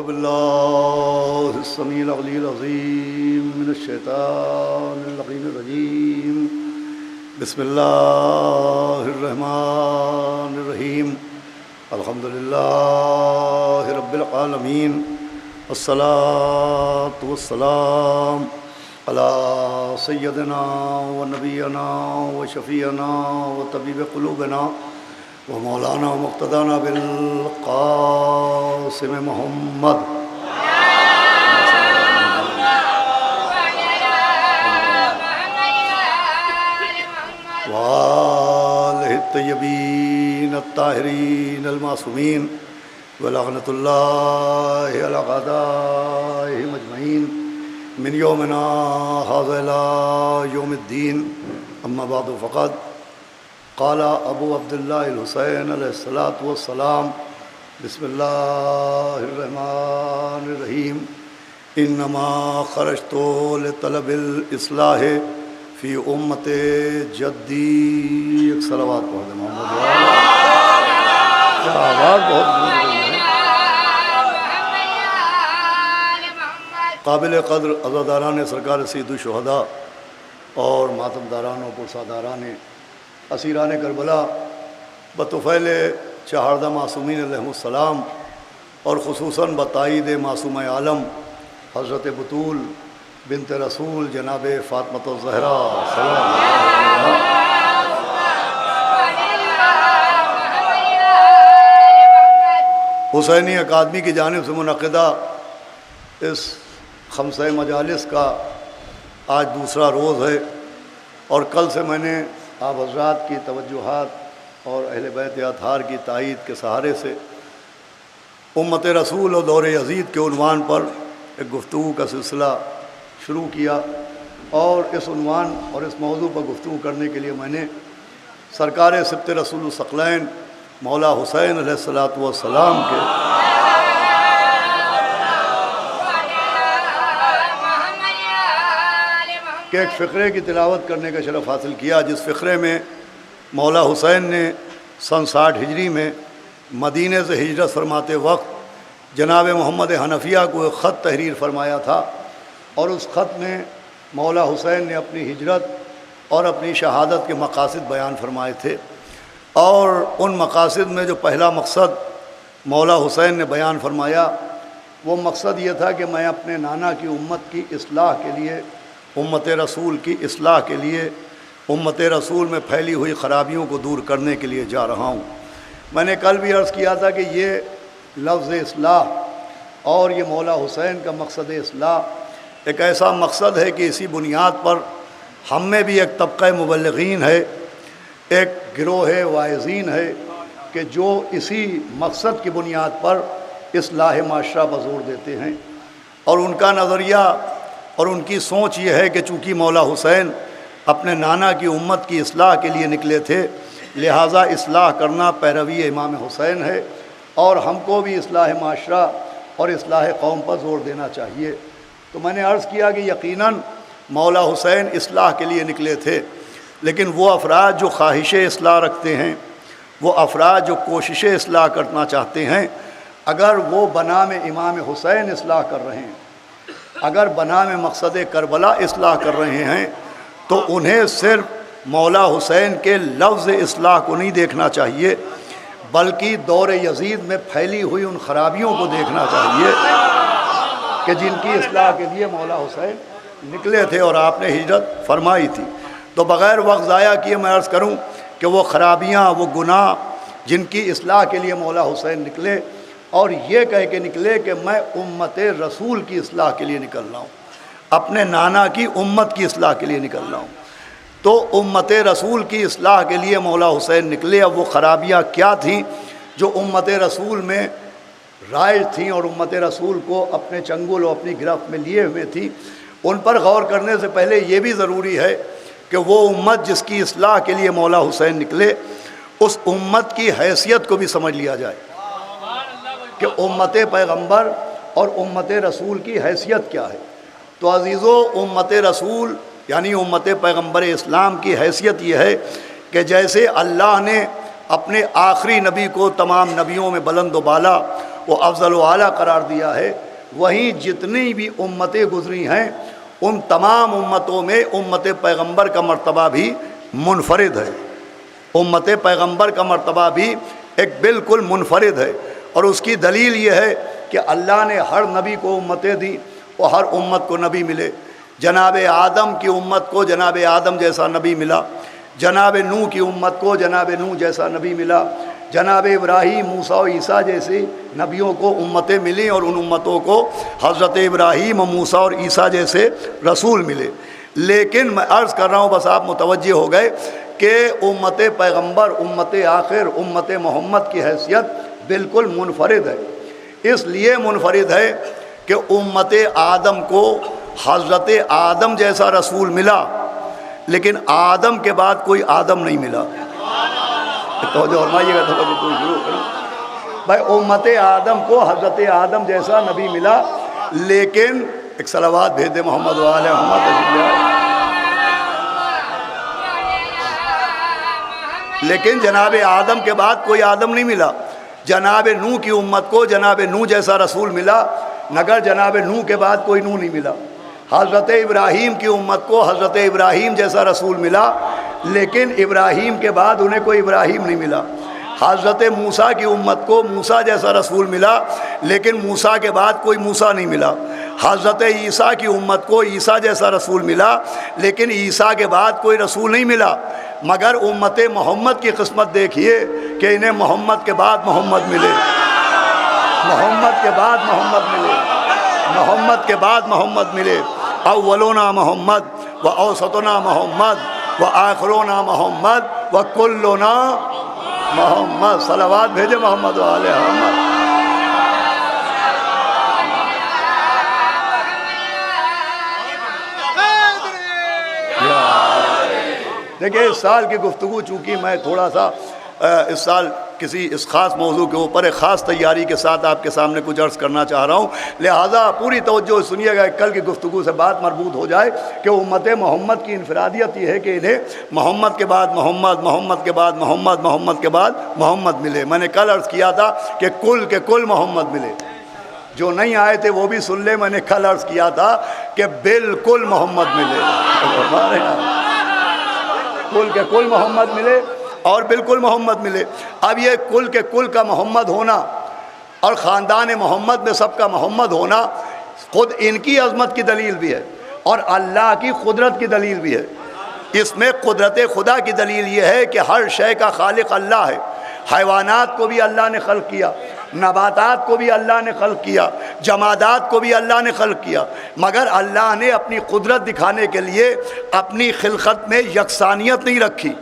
बिल्लाहिस्समीइल अलील अज़ीम मिनश्शैतानिर रजीम बिस्मिल्लाहिर्रहमानिर रहीम अल्हम्दुलिल्लाहि रब्बिल आलमीन अस्सलातु वस्सलाम अला सय्यदिना व नबियना व शफ़ीअना व तबीब क़ुलूबिना व मौलाना मुक़्तदाना बिल क़ासिम मोहम्मद व आलिहि तय्यबीन अत्ताहिरीन अल-मासूमीन व लअनतुल्लाहि अला अअदाइहिम अजमईन मिन यौमिना हाज़ा इला यौमिद्दीन अम्मा बअदु फ़क़द क़ाला अबू अब्दुल्लाह अल-हुसैन अलैहिस्सलातु वस्सलाम बिस्मिल्लाहिर्रहमानिर्रहीम इन्नमा ख़रजतु लितलबिल इस्लाह फ़ी उम्मति जद्दी। एक सलावत पढ़ दे मोहम्मद वाला। क्या आवाज़ बहुत गूंज रही है। काबिल क़द्र अज़ादारान सरकार सैयदुश शुहदा और मातमदारान और पुरसादारान असीरान करबला बतुफ़ैल चहारदा मासूमीन अलैहिमुस्सलाम और ख़ुसूसन बताईद मासूम आलम हज़रत बतूल बिनत रसूल जनाब फ़ातिमा ज़हरा सलाम हुसैनी अकादमी की जानिब से मुनक़िदा इस खमसे मजालिस का आज दूसरा रोज़ है और कल से मैंने आप हज़रात की तवज्जुहात और अहले बैत अतहार की तायीद के सहारे से उम्मत रसूल और दौर यज़ीद के उन्वान पर एक गुफ्तगू का सिलसिला शुरू किया और इस उन्वान और इस मौजू पर गुफ्तगू करने के लिए मैंने सरकार सिब्त रसूल सकलैन मौला हुसैन अलैहिस्सलातु वस्सलाम के एक फ़िक्रे की तिलावत करने का शरफ़ हासिल किया, जिस फ़िक्रे में मौला हुसैन ने सन 60 हिजरी में मदीने से हिजरत फरमाते वक्त जनाब मोहम्मद हनफिया को एक ख़त तहरीर फरमाया था और उस ख़त में मौला हुसैन ने अपनी हिजरत और अपनी शहादत के मक़ासिद बयान फरमाए थे और उन मक़ासिद में जो पहला मकसद मौला हुसैन ने बयान फरमाया वो मकसद ये था कि मैं अपने नाना की उम्मत की इस्लाह के लिए, उम्मत रसूल की इस्लाह के लिए, उम्मत रसूल में फैली हुई ख़राबियों को दूर करने के लिए जा रहा हूँ। मैंने कल भी अर्ज़ किया था कि ये लफ्ज़ इस्लाह और ये मौला हुसैन का मकसद इस्लाह एक ऐसा मकसद है कि इसी बुनियाद पर हम में भी एक तबक़ा मुबल्लिग़ीन है, एक गिरोह वाइज़ीन है कि जो इसी मकसद की बुनियाद पर इस्लाह माशरा पर ज़ोर देते हैं और उनका नज़रिया और उनकी सोच ये है कि चूँकि मौला हुसैन अपने नाना की उम्मत की इस्लाह के लिए निकले थे, लिहाजा इस्लाह करना पैरवी इमाम हुसैन है और हमको भी इस्लाह माशरा और इस्लाह कौम पर ज़ोर देना चाहिए। तो मैंने अर्ज़ किया कि यकीनन मौला हुसैन इस्लाह के लिए निकले थे, लेकिन वो अफराद जो ख्वाहिश इस्लाह रखते हैं, वो अफराद जो कोशिश इस्लाह करना चाहते हैं, अगर वो बना में इमाम हुसैन इस्लाह कर रहे हैं, अगर बना में मकसद करबला इस्लाह कर रहे हैं, तो उन्हें सिर्फ मौला हुसैन के लफ्ज़ इस्लाह को नहीं देखना चाहिए, बल्कि दौर यज़ीद में फैली हुई उन खराबियों को देखना चाहिए कि जिनकी इस्लाह के लिए मौला हुसैन निकले थे और आपने हिजरत फरमाई थी। तो बग़ैर वक्त ज़ाया किए मैं अर्ज़ करूं कि वो खराबियां, वो गुनाह जिनकी इस्लाह के लिए मौला हुसैन निकले और ये कह के निकले कि मैं उम्मत रसूल की इस्लाह के लिए निकल रहा हूँ, अपने नाना की उम्मत की इस्लाह के लिए निकल रहा हूँ। तो उम्मत रसूल की इस्लाह के लिए मौला हुसैन निकले। अब वो खराबियाँ क्या थीं जो उम्मत रसूल में राइज थीं और उम्मत रसूल को अपने चंगुल और अपनी गिरफ्त में लिए हुए थी, उन पर गौर करने से पहले ये भी ज़रूरी है कि वो उम्मत जिसकी इस्लाह के लिए मौला हुसैन निकले, उस उम्मत की हैसियत को भी समझ लिया जाए कि उम्मत पैगम्बर और उम्मत रसूल की हैसियत क्या है। तो अज़ीज़ो, उम्मत रसूल यानी उम्मत पैगम्बर इस्लाम की हैसियत ये है कि जैसे अल्लाह ने अपने आखिरी नबी को तमाम नबियों में बुलंद बाला वो अफजल व आला करार दिया है, वहीं जितनी भी उम्मतें गुजरी हैं उन तमाम उम्मतों में उम्मत पैगंबर का मर्तबा भी मुनफरिद है। उम्मत पैगंबर का मर्तबा भी एक बिल्कुल मुनफरिद है। और उसकी दलील ये है कि अल्लाह ने हर नबी को उम्मतें दी और हर उम्मत को नबी मिले। जनाब आदम की उम्मत को जनाब आदम जैसा नबी मिला, जनाब नूह की उम्मत को जनाब नूह जैसा नबी मिला, जनाब इब्राहीम, मूसा और ईसा जैसे नबियों को उम्मतें मिली और उन उम्मतों को हज़रत इब्राहीम और मूसा और ईसा जैसे रसूल मिले। लेकिन मैं अर्ज़ कर रहा हूँ, बस आप मुतवज्जे हो गए कि उम्मत पैगंबर, उम्मत आखिर, उम्मत मोहम्मद की हैसियत बिल्कुल मुनफरिद है। इसलिए मुनफरिद है कि उम्मत आदम को हज़रत आदम जैसा रसूल मिला, लेकिन आदम के बाद कोई आदम नहीं मिला। तो जो फरमाइएगा तो शुरू करूँ भाई, उम्मत आदम को हज़रत आदम जैसा नबी मिला, लेकिन एक सलावात भेज दे मोहम्मद वाले मोहम्मद। लेकिन जनाब आदम के बाद कोई आदम नहीं मिला। जनाब नूह की उम्मत को जनाब नूह जैसा रसूल मिला, मगर जनाब नूह के बाद कोई नूह नहीं मिला। हज़रत इब्राहीम की उम्मत को हज़रत इब्राहीम जैसा रसूल मिला, लेकिन इब्राहीम के बाद उन्हें कोई इब्राहीम नहीं मिला। हज़रत मूसा की उम्मत को मूसा जैसा रसूल मिला, लेकिन मूसा के बाद कोई मूसा नहीं मिला। हज़रत ईसा की उम्मत को ईसा जैसा रसूल मिला, लेकिन ईसा के बाद कोई रसूल नहीं मिला। मगर उम्मत मोहम्मद की किस्मत देखिए कि इन्हें मोहम्मद के बाद मोहम्मद मिले, मोहम्मद के बाद मोहम्मद मिले, मोहम्मद के बाद मोहम्मद मिले। अव्वलोना मोहम्मद व औसतोना मोहम्मद व आखिरोना मोहम्मद व कुल्लोना मोहम्मद। सलावात भेजे मोहम्मद वाले मोहम्मद। देखिए, इस साल की गुफ्तगू चूँकि मैं थोड़ा सा इस साल किसी इस ख़ास मौजू के ऊपर एक ख़ास तैयारी के साथ आपके सामने कुछ अर्ज़ करना चाह रहा हूँ, लिहाजा पूरी तवज्जो सुनिएगा। कल की गुफ्तगू से बात मरबूत हो जाए कि उम्मत मोहम्मद की इनफरादियत ये है कि इन्हें मोहम्मद के बाद मोहम्मद, मोहम्मद के बाद मोहम्मद, मोहम्मद के बाद मोहम्मद मिले। मैंने कल अर्ज़ किया था कि कुल मोहम्मद मिले। जो नहीं आए थे वो भी सुन ले, मैंने कल अर्ज़ किया था कि बिल्कुल मोहम्मद मिले। हमारे यहाँ कुल के कुल मोहम्मद मिले और बिल्कुल मोहम्मद मिले। अब ये कुल के कुल का मोहम्मद होना और ख़ानदान मोहम्मद में सबका मोहम्मद होना ख़ुद इनकी अज़मत की दलील भी है और अल्लाह की कुदरत की दलील भी है। इसमें कुदरत खुदा की दलील ये है कि हर शय का खालिक अल्लाह है। हैवानात को भी अल्लाह ने खल्क़ किया, नबातात को भी अल्लाह ने खल्क़ किया, जमादात को भी अल्लाह ने खल्क़ किया, मगर अल्लाह ने अपनी कुदरत दिखाने के लिए अपनी खिलकत में यकसानियत नहीं रखी।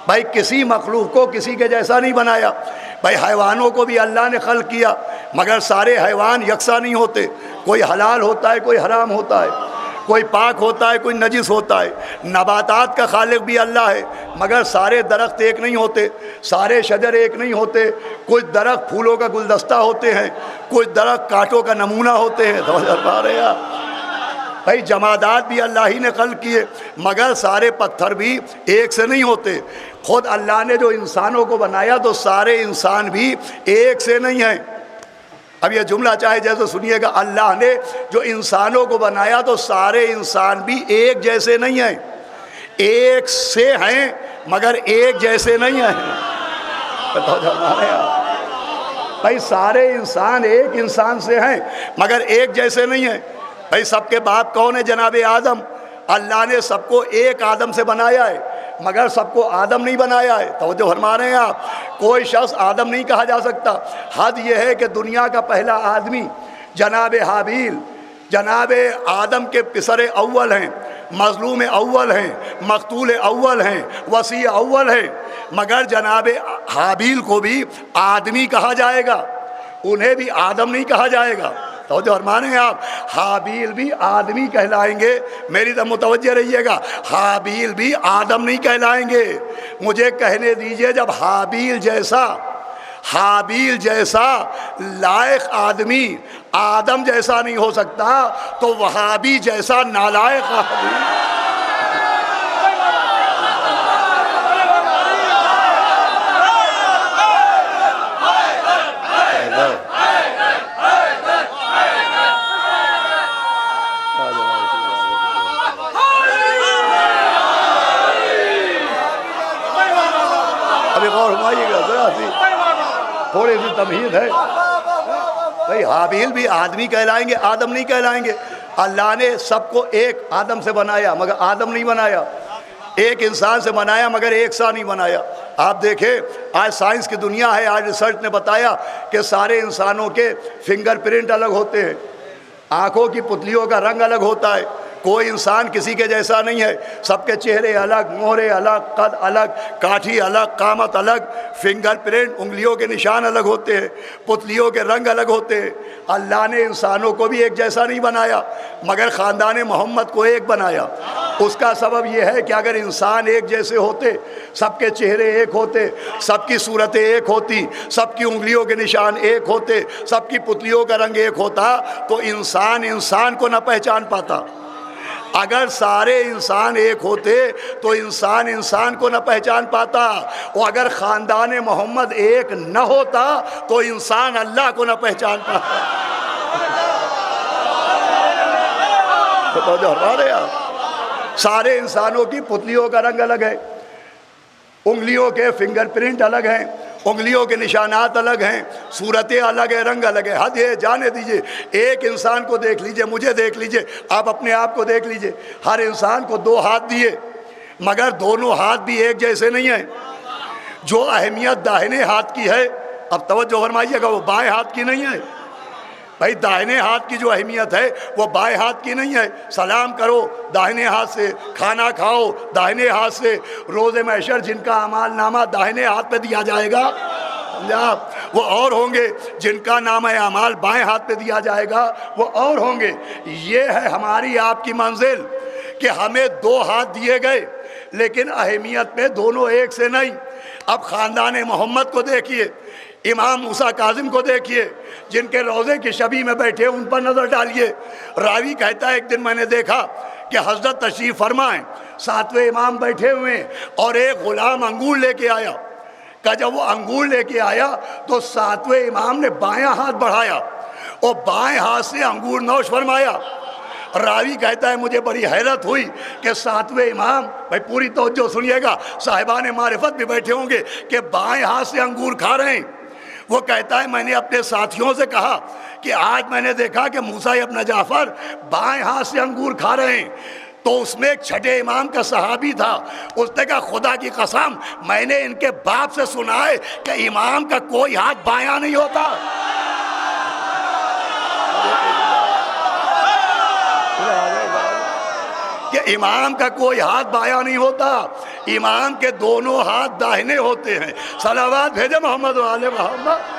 भाई किसी मखलूक को किसी के जैसा नहीं बनाया। भाई हैवानों को भी अल्लाह ने खल्क़ किया, मगर सारे हैवान यकसा नहीं होते। कोई हलाल होता है, कोई हराम होता है, कोई पाक होता है, कोई नजिस होता है। नबातात का खालिक भी अल्लाह है, मगर सारे दरख्त एक नहीं होते, सारे शजर एक नहीं होते। कुछ दरख्त फूलों का गुलदस्ता होते हैं, कुछ दरख्त कांटों का नमूना होते हैं। समझ पा रहे हैं? भाई जमादात भी अल्लाह ही ने खल्क़ किए, मगर सारे पत्थर भी एक से नहीं होते। खुद अल्लाह ने जो इंसानों को बनाया तो सारे इंसान भी एक से नहीं हैं। अब यह जुमला चाहे जैसे सुनिएगा, अल्लाह ने जो इंसानों को बनाया तो सारे इंसान भी एक जैसे नहीं हैं। एक से हैं मगर एक जैसे नहीं हैं। भाई सारे इंसान एक इंसान से हैं मगर एक जैसे नहीं हैं। भाई सबके बाप कौन है? जनाब आदम। अल्लाह ने सबको एक आदम से बनाया है, मगर सबको आदम नहीं बनाया है। तवज्जो फरमा रहे हैं आप? कोई शख्स आदम नहीं कहा जा सकता। हद यह है कि दुनिया का पहला आदमी जनाब हाबील, जनाब आदम के पिसर अव्वल हैं, मजलूम अव्वल हैं, मकतूल अव्वल हैं, वसी अव्वल हैं, मगर जनाब हाबील को भी आदमी कहा जाएगा, उन्हें भी आदम नहीं कहा जाएगा। तो जो फरमाने हैं आप, हाबील भी आदमी कहलाएंगे। मेरी तो मुतवज्जे रहिएगा, हाबील भी आदम नहीं कहलाएंगे। मुझे कहने दीजिए, जब हाबील जैसा लायक आदमी आदम जैसा नहीं हो सकता, तो वहाबी जैसा नालायक आदमी। थोड़ी सी तमहीद है भाई। हाबील भी आदमी कहलाएंगे, आदम नहीं कहलाएंगे। अल्लाह ने सबको एक आदम से बनाया मगर आदम नहीं बनाया, एक इंसान से बनाया मगर एक सा नहीं बनाया। आप देखें आज साइंस की दुनिया है, आज रिसर्च ने बताया कि सारे इंसानों के फिंगरप्रिंट अलग होते हैं, आंखों की पुतलियों का रंग अलग होता है, कोई इंसान किसी के जैसा नहीं है, सबके चेहरे अलग, मोहरे अलग, कद अलग, काठी अलग, कामत अलग, फिंगरप्रिंट उंगलियों के निशान अलग होते हैं, पुतलियों के रंग अलग होते हैं। अल्लाह ने इंसानों को भी एक जैसा नहीं बनाया मगर ख़ानदान मोहम्मद को एक बनाया। उसका सबब यह है कि अगर इंसान एक जैसे होते, सबके चेहरे एक होते, सबकी सूरतें एक होती, सबकी उंगलियों के निशान एक होते, सबकी पुतलियों का रंग एक होता तो इंसान इंसान को न पहचान पाता। अगर सारे इंसान एक होते तो इंसान इंसान को न पहचान पाता, और अगर ख़ानदान मोहम्मद एक न होता तो इंसान अल्लाह को न पहचान पाता। तो हमारे सारे इंसानों की पुतलियों का रंग अलग है, उंगलियों के फिंगरप्रिंट अलग हैं, उंगलियों के निशानात अलग हैं, सूरतें अलग है, रंग अलग है। हद ये जाने दीजिए, एक इंसान को देख लीजिए, मुझे देख लीजिए, आप अपने आप को देख लीजिए, हर इंसान को दो हाथ दिए मगर दोनों हाथ भी एक जैसे नहीं हैं। जो अहमियत दाहिने हाथ की है, अब तवज्जो फरमाइएगा, वो बाएं हाथ की नहीं है भाई। दाहिने हाथ की जो अहमियत है वो बाएं हाथ की नहीं है। सलाम करो दाहिने हाथ से, खाना खाओ दाहिने हाथ से, रोज़े महशर जिनका अमाल नामा दाहिने हाथ पे दिया जाएगा वो और होंगे, जिनका नाम है अमाल बाएं हाथ पे दिया जाएगा वो और होंगे। ये है हमारी आपकी मंजिल कि हमें दो हाथ दिए गए लेकिन अहमियत में दोनों एक से नहीं। अब ख़ानदान मोहम्मद को देखिए, इमाम मूसा काजिम को देखिए, जिनके रोज़े की शबी में बैठे उन पर नज़र डालिए। रावी कहता है एक दिन मैंने देखा कि हज़रत तशरीफ़ फरमाएं, सातवें इमाम बैठे हुए और एक ग़ुलाम अंगूर लेके आया। का जब वो अंगूर लेके आया तो सातवें इमाम ने बायां हाथ बढ़ाया और बाएं हाथ से अंगूर नौश फरमाया। रावी कहता है मुझे बड़ी हैरत हुई कि सातवें इमाम, भाई पूरी तवज्जो सुनिएगा, साहिबान मारिफत भी बैठे होंगे, कि बाएं हाथ से अंगूर खा रहे हैं। वो कहता है मैंने अपने साथियों से कहा कि आज मैंने देखा कि मूसा इब्न जाफ़र बाएं हाथ से अंगूर खा रहे हैं। तो उसमें एक छठे इमाम का सहाबी था, उसने कहा खुदा की कसम मैंने इनके बाप से सुना है कि इमाम का कोई हाथ बायां नहीं होता। कि इमाम का कोई हाथ बायां नहीं होता, इमाम के दोनों हाथ दाहिने होते हैं। सलावत भेजे मोहम्मद वाले मोहम्मद।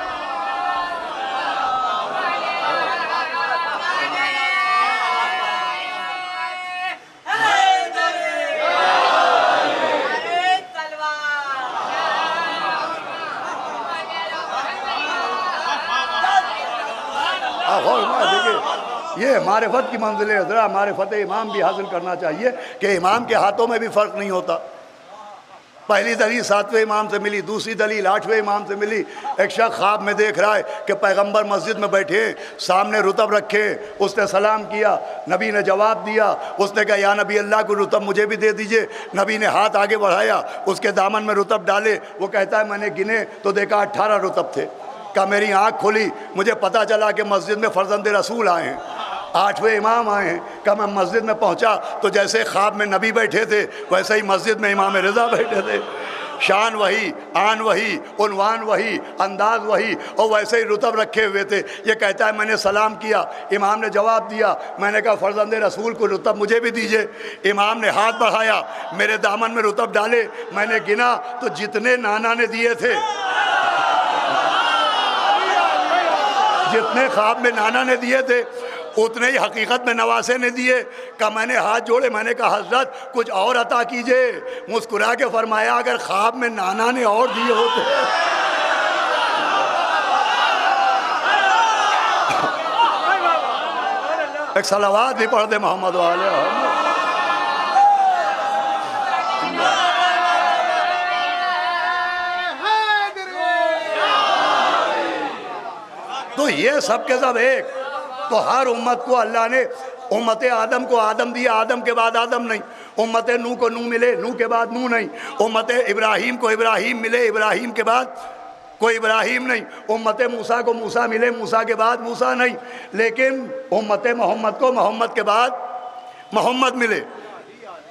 ये मारिफत की मंजिल है, ज़रा मारिफत इमाम भी हासिल करना चाहिए कि इमाम के हाथों में भी फ़र्क नहीं होता। पहली दलील सातवें इमाम से मिली, दूसरी दलील आठवें इमाम से मिली। एक शख्स ख्वाब में देख रहा है कि पैगंबर मस्जिद में बैठे, सामने रुतब रखे, उसने सलाम किया, नबी ने जवाब दिया। उसने कहा या नबी अल्लाह को रुतब मुझे भी दे दीजिए। नबी ने हाथ आगे बढ़ाया, उसके दामन में रुतब डाले। वो कहता है मैंने गिने तो देखा 18 रुतब थे। कहा मेरी आँख खुली, मुझे पता चला कि मस्जिद में फर्जंद रसूल आए हैं, आठवें इमाम आए हैं। कहा मैं मस्जिद में पहुंचा तो जैसे ख्वाब में नबी बैठे थे वैसे ही मस्जिद में इमाम रज़ा बैठे थे। शान वही, आन वही, उन्वान वही, अंदाज वही, और वैसे ही रुतब रखे हुए थे। ये कहता है मैंने सलाम किया, इमाम ने जवाब दिया। मैंने कहा फर्जंद रसूल को रुतब मुझे भी दीजिए। इमाम ने हाथ बढ़ाया, मेरे दामन में रुतब डाले। मैंने गिना तो जितने नाना ने दिए थे, जितने ख्वाब में नाना ने दिए थे उतने ही हकीकत में नवासे ने दिए। का मैंने हाथ जोड़े, मैंने कहा हजरत कुछ और अता कीजिए। मुस्कुरा के फरमाया अगर ख्वाब में नाना ने और दिए होते। एक सलावात भी पढ़ दे मोहम्मद वाले। तो ये सब के सब एक। तो हर उम्मत को अल्लाह ने, उम्मत आदम को आदम दिया, आदम के बाद आदम नहीं। उम्मत नूह को नूह मिले, नूह के बाद नूह नहीं। उम्मत इब्राहीम को इब्राहीम मिले, इब्राहीम के बाद कोई इब्राहिम नहीं। उम्मत मूसा को मूसा मिले, मूसा के बाद मूसा नहीं, लेकिन उम्मत मोहम्मद को मोहम्मद के बाद मोहम्मद मिले।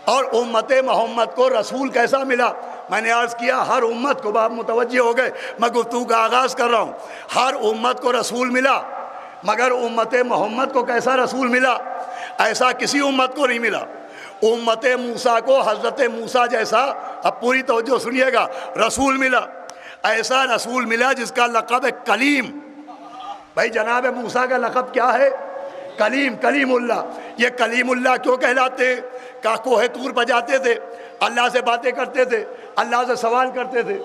और उम्मत मोहम्मद को रसूल कैसा मिला? मैंने अर्ज़ किया हर उम्मत को, बाप मुतवज्जे हो गए, मैं गुफ्तगू का आगाज़ कर रहा हूँ। हर उम्मत को रसूल मिला, मगर उम्मत मोहम्मद को कैसा रसूल मिला? ऐसा किसी उम्मत को नहीं मिला। उम्मत मूसा को हज़रत मूसा जैसा, अब पूरी तवज्जो सुनिएगा, रसूल मिला। ऐसा रसूल मिला जिसका लक़ब है कलीम। भाई जनाब मूसा का लक़ब क्या है? कलीम, कलीमुल्लाह। ये कलीमुल्लाह क्यों कहलाते हैं? का कोहे तूर पर जाते थे, अल्लाह से बातें करते थे, अल्लाह से सवाल करते थे।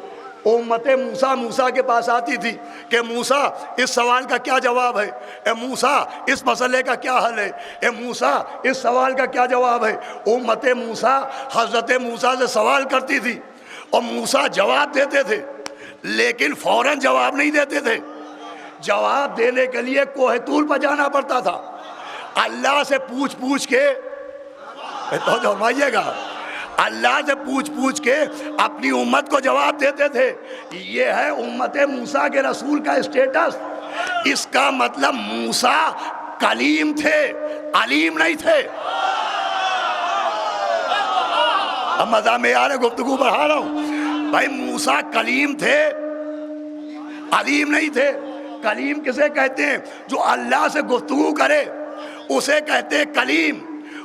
उम्मत मूसा मूसा के पास आती थी कि मूसा इस सवाल का क्या जवाब है, ए मूसा इस मसले का क्या हल है, ए मूसा इस सवाल का क्या जवाब है। उम्मत मूसा हज़रत मूसा से सवाल करती थी और मूसा जवाब देते थे, लेकिन फ़ौरन जवाब नहीं देते थे। जवाब देने के लिए कोहे तूर पर जाना पड़ता था, अल्लाह से पूछ पूछ के, तो जमाइएगा, अल्लाह से पूछ पूछ के अपनी उम्मत को जवाब देते थे। ये है उम्मत मूसा के रसूल का स्टेटस। इसका मतलब मूसा कलीम थे, अलीम नहीं थे। अब मजा में आ रहा, गुफ्तगू बढ़ा रहा हूं। भाई मूसा कलीम थे, अलीम नहीं थे। कलीम किसे कहते हैं? जो अल्लाह से गुफ्तगू करे उसे कहते हैं कलीम।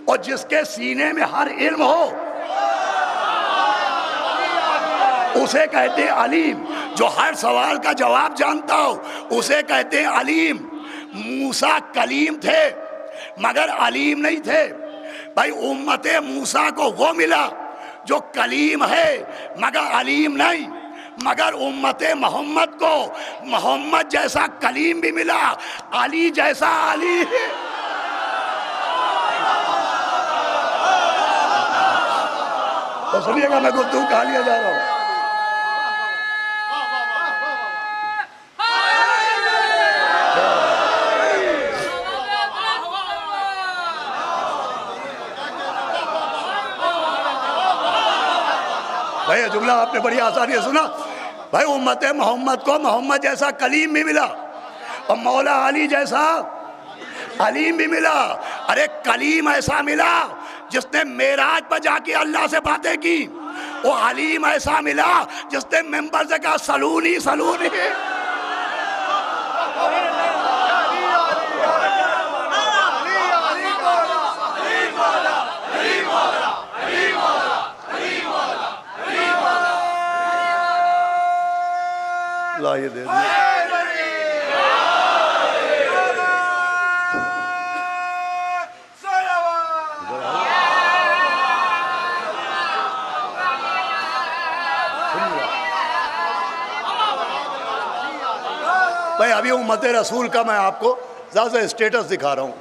और जिसके सीने में हर इल्म हो उसे कहते हैं अलीम। जो हर सवाल का जवाब जानता हो उसे कहते हैं अलीम। मूसा कलीम थे मगर अलीम नहीं थे। भाई उम्मत मूसा को वो मिला जो कलीम है मगर अलीम नहीं, मगर उम्मत मोहम्मद को मोहम्मद जैसा कलीम भी मिला, अली जैसा अली। तो सुनिएगा, मैं गुफ्तगू कहा लिया जा रहा हूं। भाई जुमला आपने बड़ी आसानी से सुना। भाई उम्मत मोहम्मद को मोहम्मद जैसा कलीम भी मिला और मौला अली जैसा अलीम भी मिला। अरे कलीम ऐसा मिला जिसने मेराज पर जाके अल्लाह से बातें की, वो अलीम ऐसा मिला जिसने मेंबर से कहा सलूनी सलूनी। लाइए दे भाई अभी उम्मत रसूल का मैं आपको ज़्यादा स्टेटस दिखा रहा हूँ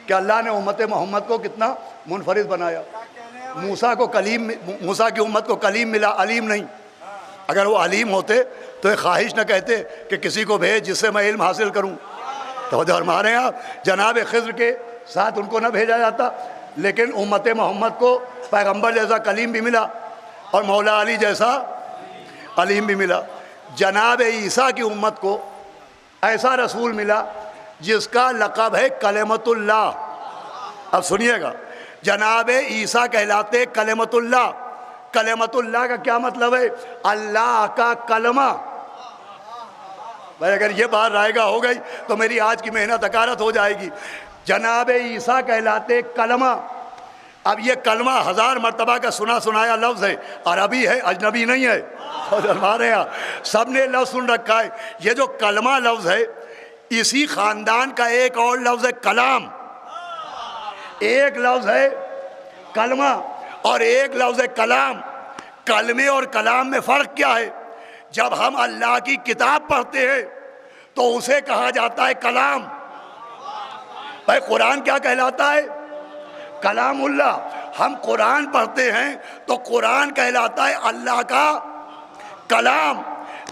कि अल्लाह ने उम्मत मोहम्मद को कितना मुनफरिद बनाया। मूसा को कलीम, मूसा की उम्मत को कलीम मिला, अलीम नहीं। अगर वो अलीम होते तो एक ख्वाहिश न कहते कि किसी को भेज जिससे मैं इल्म हासिल करूं। तो हमारे यहाँ जनाब खिज़्र के साथ उनको न भेजा जाता, लेकिन उम्मत मोहम्मद को पैगंबर जैसा कलीम भी मिला और मौला अली जैसा अलीम भी मिला। जनाब ईसा की उम्मत को ऐसा रसूल मिला जिसका लक़ब है कलेमतुल्लाह। अब सुनिएगा, जनाब ईसा कहलाते कलेमतुल्लाह। कलेमतुल्लाह का क्या मतलब है? अल्लाह का कलमा। भाई अगर ये बात रायगा हो गई तो मेरी आज की मेहनत अकारत हो जाएगी। जनाब ईसा कहलाते कलमा। अब ये कलमा 1000 मरतबा का सुना सुनाया लफ्ज़ है, अरबी है, अजनबी नहीं है। और हमारे यहाँ सब ने लफ्ज़ सुन रखा है। ये जो कलमा लफ्ज़ है, इसी ख़ानदान का एक और लफ्ज़ है कलाम। एक लफ्ज़ है कलमा और एक लफ्ज़ है कलाम। कलमे और कलाम में फ़र्क क्या है? जब हम अल्लाह की किताब पढ़ते हैं तो उसे कहा जाता है कलाम। भाई कुरान क्या कहलाता है? कलामुल्लाह। हम कुरान पढ़ते हैं तो कुरान कहलाता है अल्लाह का कलाम।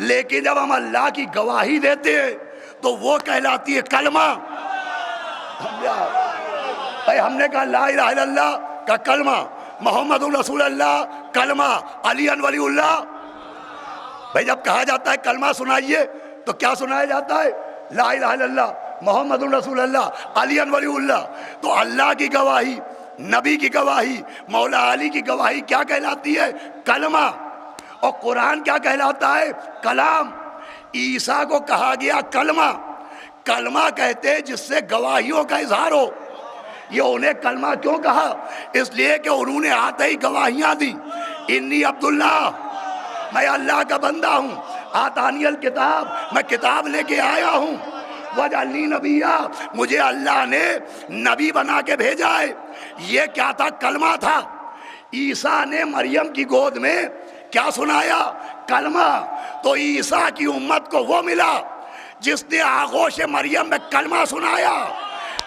लेकिन जब हम अल्लाह की गवाही देते हैं तो वो कहलाती है कलमा। भाई हमने कहा ला इलाहा इल्लल्लाह का कलमा, मोहम्मदुर रसूलुल्लाह कलमा, अली वलीउल्लाह। भाई जब कहा जाता है कलमा सुनाइए तो क्या सुनाया जाता है? ला इलाहा इल्लल्लाह मोहम्मदुर रसूलुल्लाह अली वलीउल्लाह। तो अल्लाह की गवाही, नबी की गवाही, मौला अली की गवाही क्या कहलाती है? कलमा। और कुरान क्या कहलाता है? कलाम। ईसा को कहा गया कलमा। कलमा कहते हैं जिससे गवाहियों का इजहार हो। ये उन्हें कलमा क्यों कहा? इसलिए कि उन्होंने आते ही गवाहियां दी, इन्नी अब्दुल्ला, मैं अल्लाह का बंदा हूँ, आतानियल किताब, मैं किताब लेके आया हूँ, वजअलनी नबिया, मुझे अल्लाह ने नबी बना के भेजा है। ये क्या था? कलमा था। ईसा ने मरियम की गोद में क्या सुनाया? कलमा। तो ईसा की उम्मत को वो मिला जिसने आगोश मरियम में कलमा सुनाया,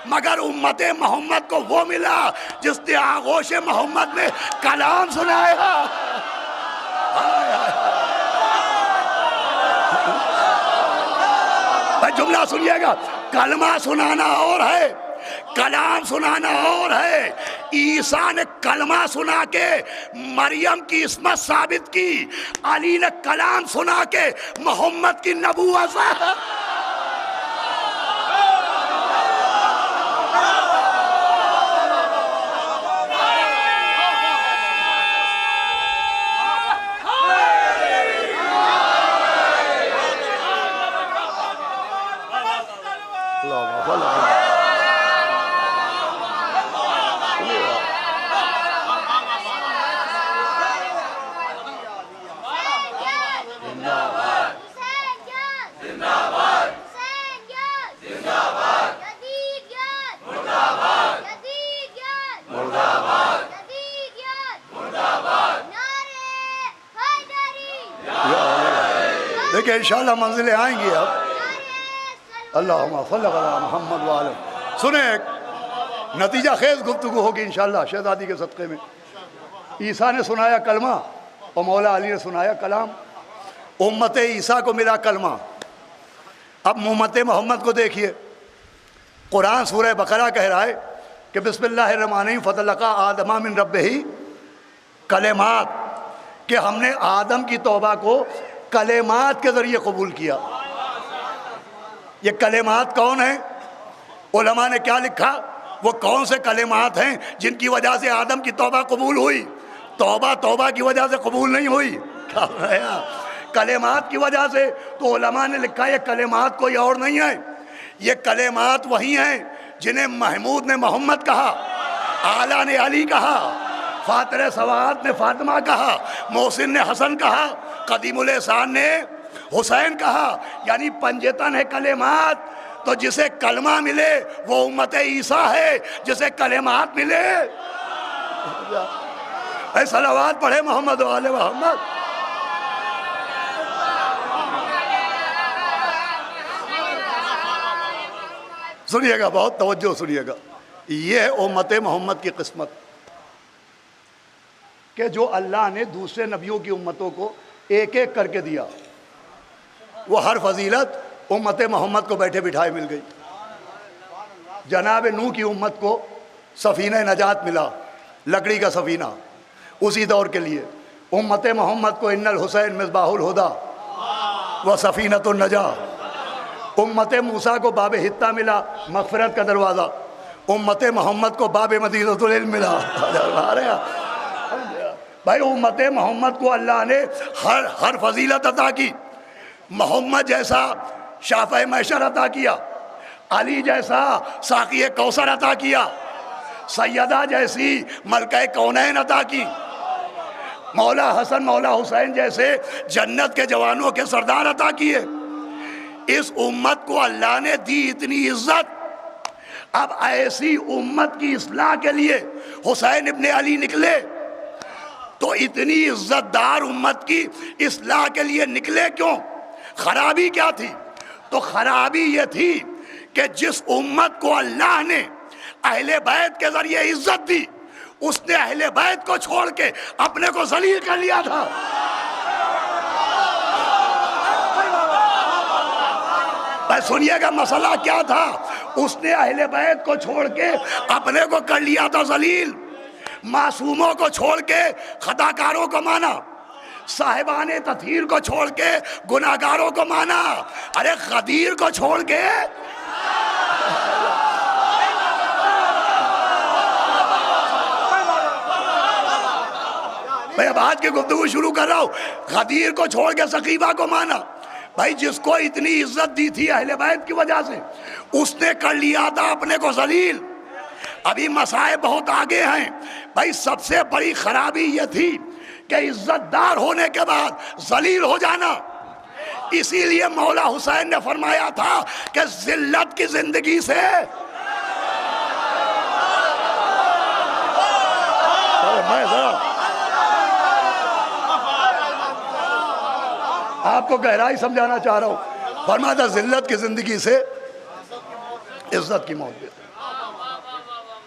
मगर उम्मत मोहम्मद को वो मिला जिसने आगोश मोहम्मद में कलाम सुनाया। भाई जुमला सुनिएगा, कलमा सुनाना और है, कलाम सुनाना और है। ईसा ने कलमा सुना के मरियम की इस्मत साबित की, अली ने कलाम सुना के मोहम्मद की नबूवत। देखिए इंशाअल्लाह मंजिलें आएंगी अब। अल्लाहुम्मा सल्ली अला मुहम्मद व आले। सुने, नतीजा खेज गुफ्तगू होगी इंशाअल्लाह शहजादी के सदक़े में। ईसा ने सुनाया कलमा और मौला अली ने सुनाया कलाम। उम्मत ईसा को मिला कलमा। अब उम्मत मोहम्मद को देखिए, कुरान सूरह बकरा कह रहा है कि बिस्मिल्लाहिर्रहमानिर्रहीम फतलका आदमा मिन रब्बिही कलेमात, कि हमने आदम की तौबा को कलेमात के ज़रिए कबूल किया। ये कलेमात कौन है? उलमा ने क्या लिखा? वो कौन से कलेमात हैं जिनकी वजह से आदम की तौबा कबूल हुई? तौबा की वजह से कबूल नहीं हुई। क्या है? कलेमात की वजह से। तो उलमा ने लिखा ये कलेमात कोई और नहीं है, ये कलेमात वही हैं जिन्हें महमूद ने मोहम्मद कहा, आला ने अली कहा, फातिर सवात ने फातिमा कहा, मोहसिन ने हसन कहा, कदीमुल एहसान ने हुसैन कहा। यानी पंजतन है कलेमात। तो जिसे कलमा मिले वो उम्मत ईसा है, जिसे कलेमात मिले सलावत पढ़े मोहम्मद वाले मोहम्मद। सुनिएगा, बहुत तवज्जो सुनिएगा। ये है उम्मत मोहम्मद की किस्मत कि जो अल्लाह ने दूसरे नबियों की उम्मतों को एक एक करके दिया, वो हर फजीलत उम्मत मोहम्मद को बैठे बिठाए मिल गई। जनाब नूह की उम्मत को सफ़ीना नजात मिला, लकड़ी का सफ़ीना, उसी दौर के लिए। उम्मत मोहम्मद को इन्नल हुसैन मिसबाहुल हुदा व सफ़ीनतुन नजा। उम्मत मूसा को बाब हित्ता मिला, मग़फ़िरत का दरवाज़ा। उम्मत मोहम्मद को बाब मदीनतुल इल्म मिला। भाई उम्मत मोहम्मद को अल्लाह ने हर फजीलत अता की। मोहम्मद जैसा शाफ़े महशर अता किया, अली जैसा साक़ी कौसर अता किया, सैयदा जैसी मलका कौनैन अता की, मौला हसन मौला हुसैन जैसे जन्नत के जवानों के सरदार अता किए। इस उम्मत को अल्लाह ने दी इतनी इज्जत। अब ऐसी उम्मत की इस्लाह के लिए हुसैन इब्ने अली निकले, तो इतनी इज्जतदार उम्मत की इस्लाह के लिए निकले क्यों? खराबी क्या थी? तो खराबी ये थी कि जिस उम्मत को अल्लाह ने अहले बैत के जरिए इज्जत दी, उसने अहले बैत को छोड़ के अपने को जलील कर लिया था। भाई सुनिएगा मसला क्या था। उसने अहले बैत को छोड़ के अपने को कर लिया था जलील, मासूमों को छोड़ के खताकारों को माना, साहिबाने तथीर को छोड़ के गुनाहगारों को माना, अरे गदीर को छोड़ के मैं अब आज की गुफ्तगू शुरू कर रहा हूं। गदीर को छोड़ के सकीबा को माना। भाई जिसको इतनी इज्जत दी थी अहले बैत की वजह से, उसने कर लिया था अपने को जलील। अभी मसाए बहुत आगे हैं भाई। सबसे बड़ी खराबी यह थी कि इज्जतदार होने के बाद जलील हो जाना। इसीलिए मौला हुसैन ने फरमाया था कि जिल्लत की जिंदगी से आपको गहराई समझाना चाह रहा हूं। फरमाया जिल्लत की जिंदगी से इज्जत की मौत।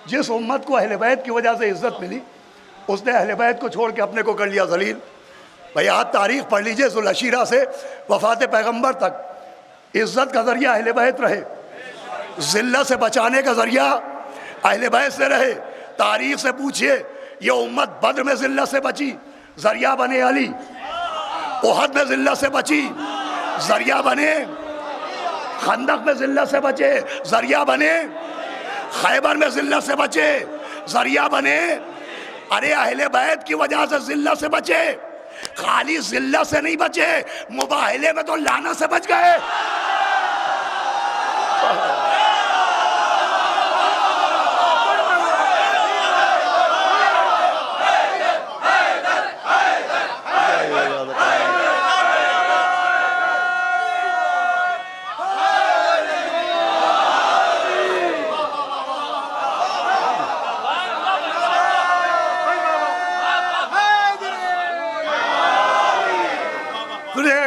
जिस उम्मत को अहले बैत की वजह से इज्जत मिली, उसने अहले बैत को छोड़ के अपने को कर लिया जलील। भाई आज तारीख पढ़ लीजिए, ज़ुल-अशीरा से वफात पैगंबर तक इज्जत का जरिया अहले बैत रहे, जिल्लत से बचाने का जरिया अहले बैत से रहे। तारीख से पूछिए, ये उम्मत बद्र में जिल्लत से बची, जरिया बने अली। उहद में जिल्लत से बची, जरिया बने खंदक में जिल्लत से बचे, जरिया बने खैबर में जिल्लत से बचे, जरिया बने। अरे अहले बैत की वजह से जिल्लत से बचे। खाली जिल्लत से नहीं बचे, मुबाहले में तो लाना से बच गए।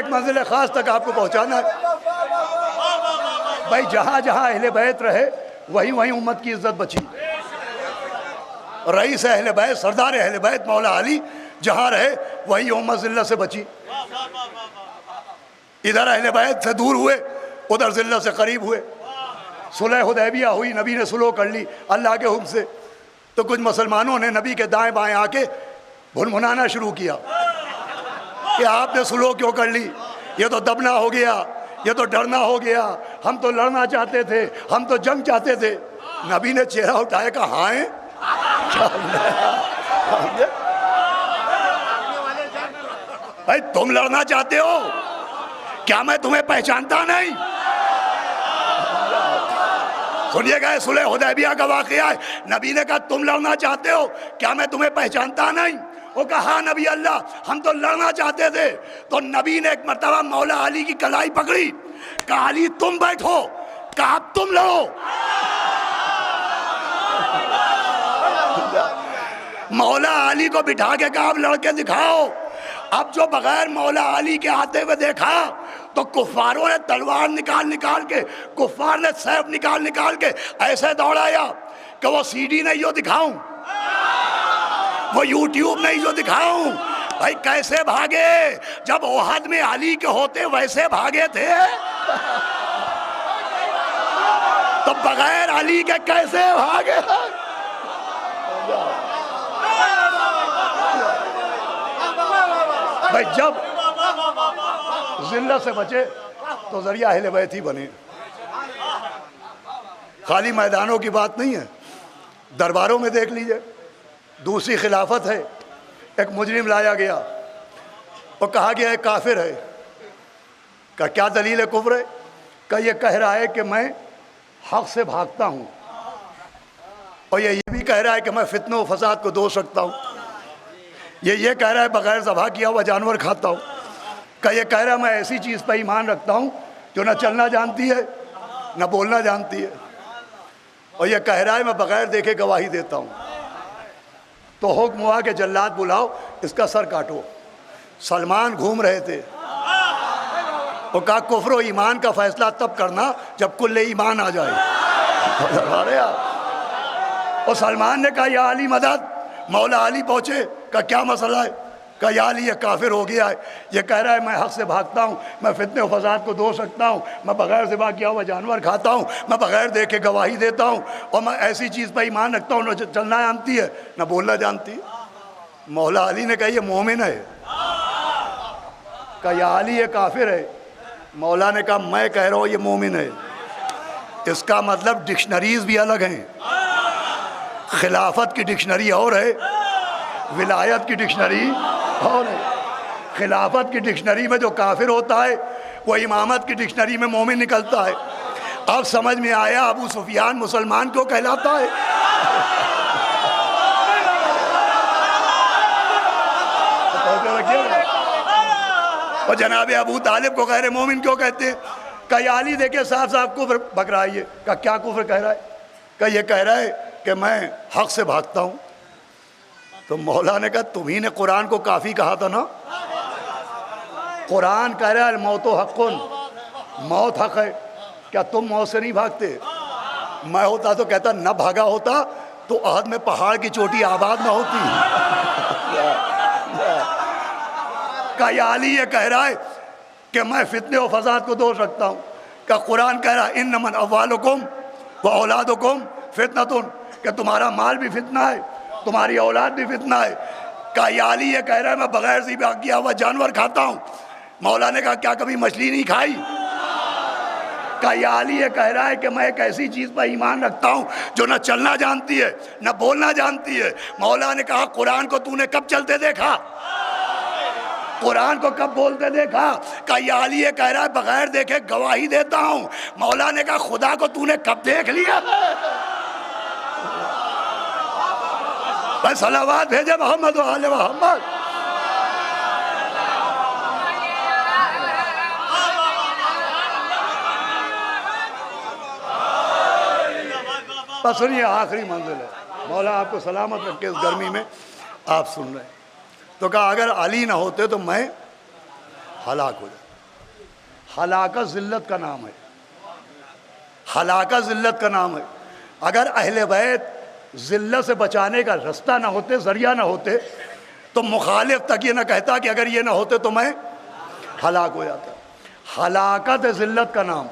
मंजिल खास तक आपको पहुंचाना है भाई। जहां जहां अहले बैत रहे वहीं वहीं उम्मत की इज्जत बची। रईस अहले बैत, सरदार अहले बैत मौला अली जहां रहे वहीं उम्मत जिल्लत से बची। इधर अहले बैत से दूर हुए, उधर जिल्लत से करीब हुए। सुलह हुदैबिया हुई, नबी ने सुलह कर ली अल्लाह के हुक्म से। तो कुछ मुसलमानों ने नबी के दाएं बाएं आके भुनभुनाना शुरू किया कि आपने सुलह क्यों कर ली, ये तो दबना हो गया, ये तो डरना हो गया, हम तो लड़ना चाहते थे, हम तो जंग चाहते थे। नबी ने चेहरा उठाया, कहा हाँ है? भाई तुम लड़ना चाहते हो क्या? मैं तुम्हें पहचानता नहीं? सुनिएगा, सुलह हुदैबिया का वाकया है। नबी ने कहा तुम लड़ना चाहते हो क्या? मैं तुम्हें पहचानता नहीं? वो कहा हाँ नबी अल्लाह, हम तो लड़ना चाहते थे। तो नबी ने एक मर्तबा मौला अली की कलाई पकड़ी, कहा अली तुम बैठो, कहा तुम लड़ो। मौला अली को बिठा के कहा अब लड़के दिखाओ। अब जो बगैर मौला अली के आते हुए देखा तो कुफारों ने तलवार निकाल निकाल के, कुफार ने सैफ निकाल निकाल के ऐसे दौड़ाया कि वो सीडी नहीं जो दिखाऊं, वो यूट्यूब नहीं जो दिखाऊं। भाई कैसे भागे? जब ओहद में अली के होते वैसे भागे थे तो बगैर अली के कैसे भागे? भाई जब जिल्लत से बचे तो जरिया अहले बैत ही बने। खाली मैदानों की बात नहीं है, दरबारों में देख लीजिए। दूसरी खिलाफत है, एक मुजरिम लाया गया और कहा गया है काफिर है। का क्या दलील है कुफ्र है? का ये कह रहा है कि मैं हक से भागता हूँ, और ये भी कह रहा है कि मैं फितने व फसाद को दो सकता हूँ। ये कह रहा है बगैर ज़बह किया हुआ जानवर खाता हूँ। का ये कह रहा है मैं ऐसी चीज़ पर ईमान रखता हूँ जो ना चलना जानती है ना बोलना जानती है, और ये कह रहा है मैं बगैर देखे गवाही देता हूँ। तो हुक्म हुआ कि जल्लाद बुलाओ, इसका सर काटो। सलमान घूम रहे थे, वो कहा कुफ्र और ईमान का फैसला तब करना जब कुल्ले ईमान आ जाए। अरे और सलमान ने कहा या अली मदद। मौला अली पहुँचे, का क्या मसला है? का या अली ये काफिर हो गया है, ये कह रहा है मैं हक से भागता हूँ, मैं फितने और फसाद को दो सकता हूँ, मैं बगैर ज़िबा किया हुआ जानवर खाता हूँ, मैं बगैर देखे गवाही देता हूँ, और मैं ऐसी चीज़ पर ईमान रखता हूँ न चलना जानती है न बोलना जानती है। मौला अली ने कहा ये मोमिन है। का या अली ये काफिर है। मौला ने कहा मैं कह रहा हूँ ये मोमिन है। इसका मतलब डिक्शनरीज भी अलग हैं। खिलाफत की डिक्शनरी और है, विलायत की डिक्शनरी और है। खिलाफत की डिक्शनरी में जो काफिर होता है वो इमामत की डिक्शनरी में मोमिन निकलता है। अब समझ में आया अबू सुफियान मुसलमान क्यों कहलाता है। और जनाब अबू तालिब को गैर मोमिन क्यों कहते हैं। का या अली देखे साफ साफ कुफ्र बक रहा है। ये का क्या कुफ्र कह रहा है। का ये कह रहा है कि मैं हक से भागता हूँ। तो मौला ने कहा तुम्ही ने कुरान को काफ़ी कहा था ना। कुरान कह रहा है मौतो हक़ुन, मौत हक है। क्या तुम मौत से नहीं भागते। मैं होता तो कहता न भागा होता तो अहद में पहाड़ की चोटी आबाद ना होती। का या अली ये कह रहा है कि मैं फितने और फसाद को दोष रखता हूँ। का कुरान कह रहा है इन्नमन अव्वालुकुम व औलादुकुम फितनतुन, कि तुम्हारा माल भी फितना है, तुम्हारी औलाद भी फितना है। का या अली ये कह रहा है मैं बगैर ज़िबा किया हुआ जानवर खाता हूँ। मौला ने कहा क्या कभी मछली नहीं खाई। का या अली ये कह रहा है कि मैं एक ऐसी चीज़ पर ईमान रखता हूँ जो न चलना जानती है न बोलना जानती है। मौला ने कहा कुरान को तूने कब चलते देखा, कुरान को कब बोलते देखा। का या अली ये कह रहा है बगैर देखे गवाही देता हूँ। मौला ने कहा खुदा को तूने कब देख लिया। बस सलावात भेजे मोहम्मद व आले मोहम्मद। बस सुनिए आखिरी मंजिल है। मौला आपको सलामत रखे इस गर्मी में आप सुन रहे हैं। तो कहा अगर अली ना होते तो मैं हलाक हो जाता। हलाकत ज़िल्लत का नाम है। हलाकत ज़िल्लत का नाम है। अगर अहले बैत ज़िल्लत से बचाने का रास्ता ना होते, ज़रिया ना होते, तो मुखालिफ तक ये ना कहता कि अगर ये ना होते तो मैं हलाक हो जाता। हलाकत है ज़िल्लत का नाम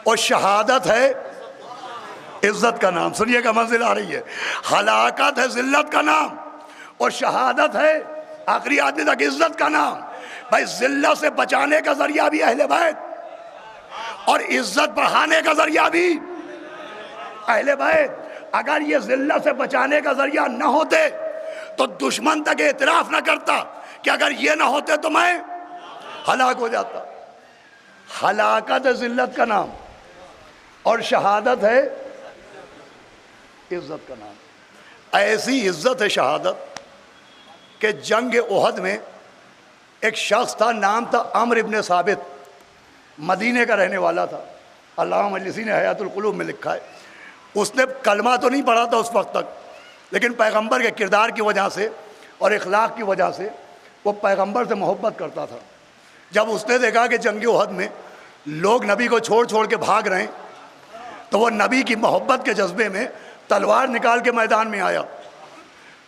और शहादत है इज़्ज़त का नाम। सुनिएगा मंजिल आ रही है। हलाकत है ज़िल्लत का नाम और शहादत है आखिरी आदमी तक इज़्ज़त का नाम। भाई ज़िल्लत से बचाने का ज़रिया भी अहले बैत और इज़्ज़त बढ़ाने का ज़रिया भी अहले बैत। अगर ये ज़िल्लत से बचाने का ज़रिया न होते तो दुश्मन तक एतराफ़ न करता कि अगर ये ना होते तो मैं हलाक हो जाता। हलाकत है ज़िल्लत का नाम और शहादत है इज़्ज़त का नाम। ऐसी इज़्ज़त है शहादत कि जंग ओहद में एक शख्स था, नाम था अम्र इब्न साबित, मदीने का रहने वाला था। अल्लामा मजलिसी ने हयातुल कुलूब में लिखा है। उसने कलमा तो नहीं पढ़ा था उस वक्त तक, लेकिन पैगंबर के किरदार की वजह से और इखलाक की वजह से वो पैगंबर से मोहब्बत करता था। जब उसने देखा कि जंग ओहद में लोग नबी को छोड़ छोड़ के भाग रहे हैं, तो वो नबी की मोहब्बत के जज्बे में तलवार निकाल के मैदान में आया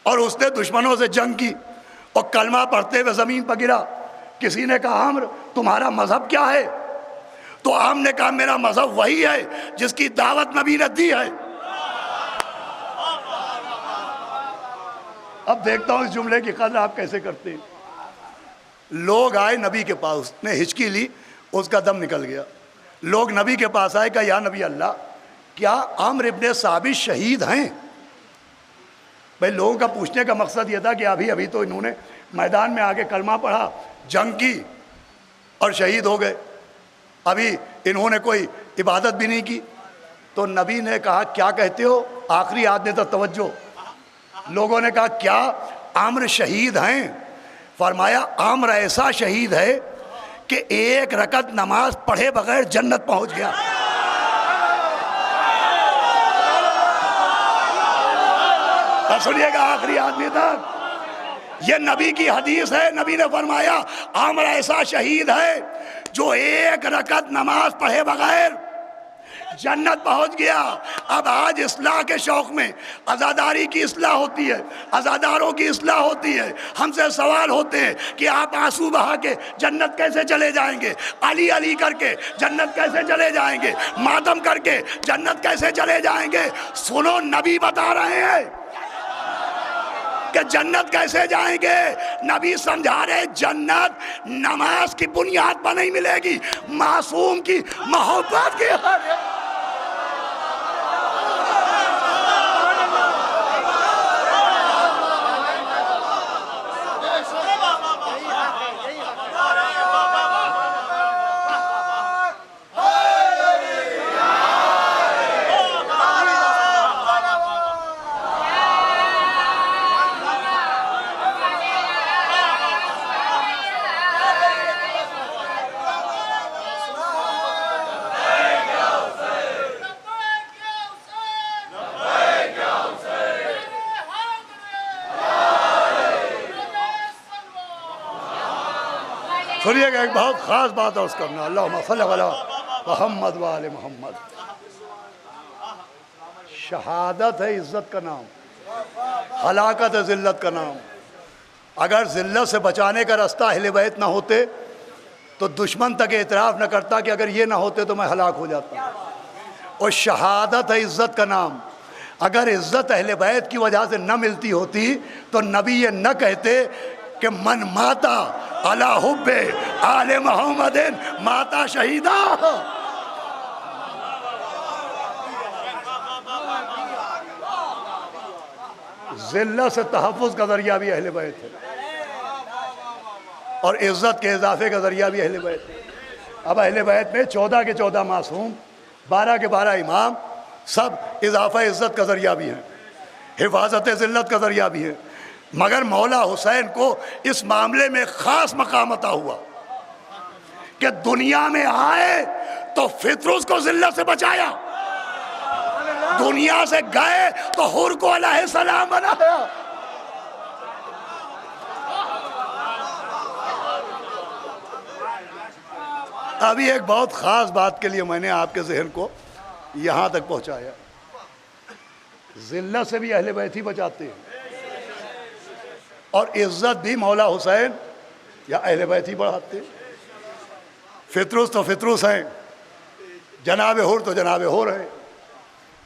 और उसने दुश्मनों से जंग की और कलमा पढ़ते हुए ज़मीन पर गिरा। किसी ने कहा आम्र तुम्हारा मज़हब क्या है। तो आम ने कहा मेरा मज़हब वही है जिसकी दावत नबी ने दी है। अब देखता हूँ इस जुमले की कदर आप कैसे करते हैं। लोग आए नबी के पास, उसने हिचकी ली, उसका दम निकल गया। लोग नबी के पास आए, कहा या नबी अल्लाह क्या आम्र इब्ने साबित शहीद हैं। भाई लोगों का पूछने का मकसद ये था कि अभी अभी तो इन्होंने मैदान में आके कलमा पढ़ा, जंग की और शहीद हो गए, अभी इन्होंने कोई इबादत भी नहीं की। तो नबी ने कहा क्या कहते हो, आखिरी आदमी तक तवज्जो। लोगों ने कहा क्या आम्र शहीद हैं। फरमाया आम्र ऐसा शहीद है कि एक रकत नमाज पढ़े बगैर जन्नत पहुंच गया। सुनिएगा आखिरी आदमी तक, ये नबी की हदीस है। नबी ने फरमाया आम्र ऐसा शहीद है जो एक रकत नमाज पढ़े बगैर जन्नत पहुंच गया। अब आज इस्लाह के शौक में आज़ादारी की इस्लाह होती है, आज़ादारों की इस्लाह होती है। हमसे सवाल होते हैं कि आप आंसू बहा के जन्नत कैसे चले जाएंगे, अली अली करके जन्नत कैसे चले जाएंगे, मातम करके जन्नत कैसे चले जाएंगे। सुनो नबी बता रहे हैं कि जन्नत कैसे जाएंगे। नबी समझा रहे जन्नत नमाज की बुनियाद पर नहीं मिलेगी, मासूम की मोहब्बत की। सुनिएगा, एक बहुत ख़ास बात अर्ज़ करना। अल्लाहुम्मा सल्ली अला मुहम्मद व आले मोहम्मद। शहादत है इज़्ज़त का नाम, हलाकत है ज़िल्लत का नाम। अगर ज़िल्लत से बचाने का रास्ता अहले बैत ना होते तो दुश्मन तक एतराफ़ न करता कि अगर ये ना होते तो मैं हलाक हो जाता। और शहादत है इज़्ज़त का नाम। अगर इज़्ज़त अहले बैत की वजह से न मिलती होती तो नबी ये न कहते कि मन माता अला हुब्बे आले मोहम्मदिन माता शहीदा। ज़िल्लत से तहफ़्फ़ुज़ का ज़रिया भी अहले बैत है और इज़्ज़त के इजाफे का ज़रिया भी अहले बैत है। अब अहले बैत में 14 के 14 मासूम, 12 के 12 इमाम, सब इजाफा इज़्ज़त का ज़रिया भी हैं, हिफाजत ज़िल्लत का ज़रिया भी है। मगर मौला हुसैन को इस मामले में ख़ास मकाम अता हुआ कि दुनिया में आए तो फित्रुस को ज़िल्लत से बचाया, दुनिया से गए तो हुर को अलैहिस्सलाम बनाया। अभी एक बहुत ख़ास बात के लिए मैंने आपके जहन को यहाँ तक पहुँचाया। ज़िल्लत से भी अहले बैत ही बचाते हैं और इज़्ज़त भी मौला हुसैन या अहले बैत ही बढ़ाते। फित्रुस तो फित्रुस हैं, जनाब हुर तो जनाब हुर हैं।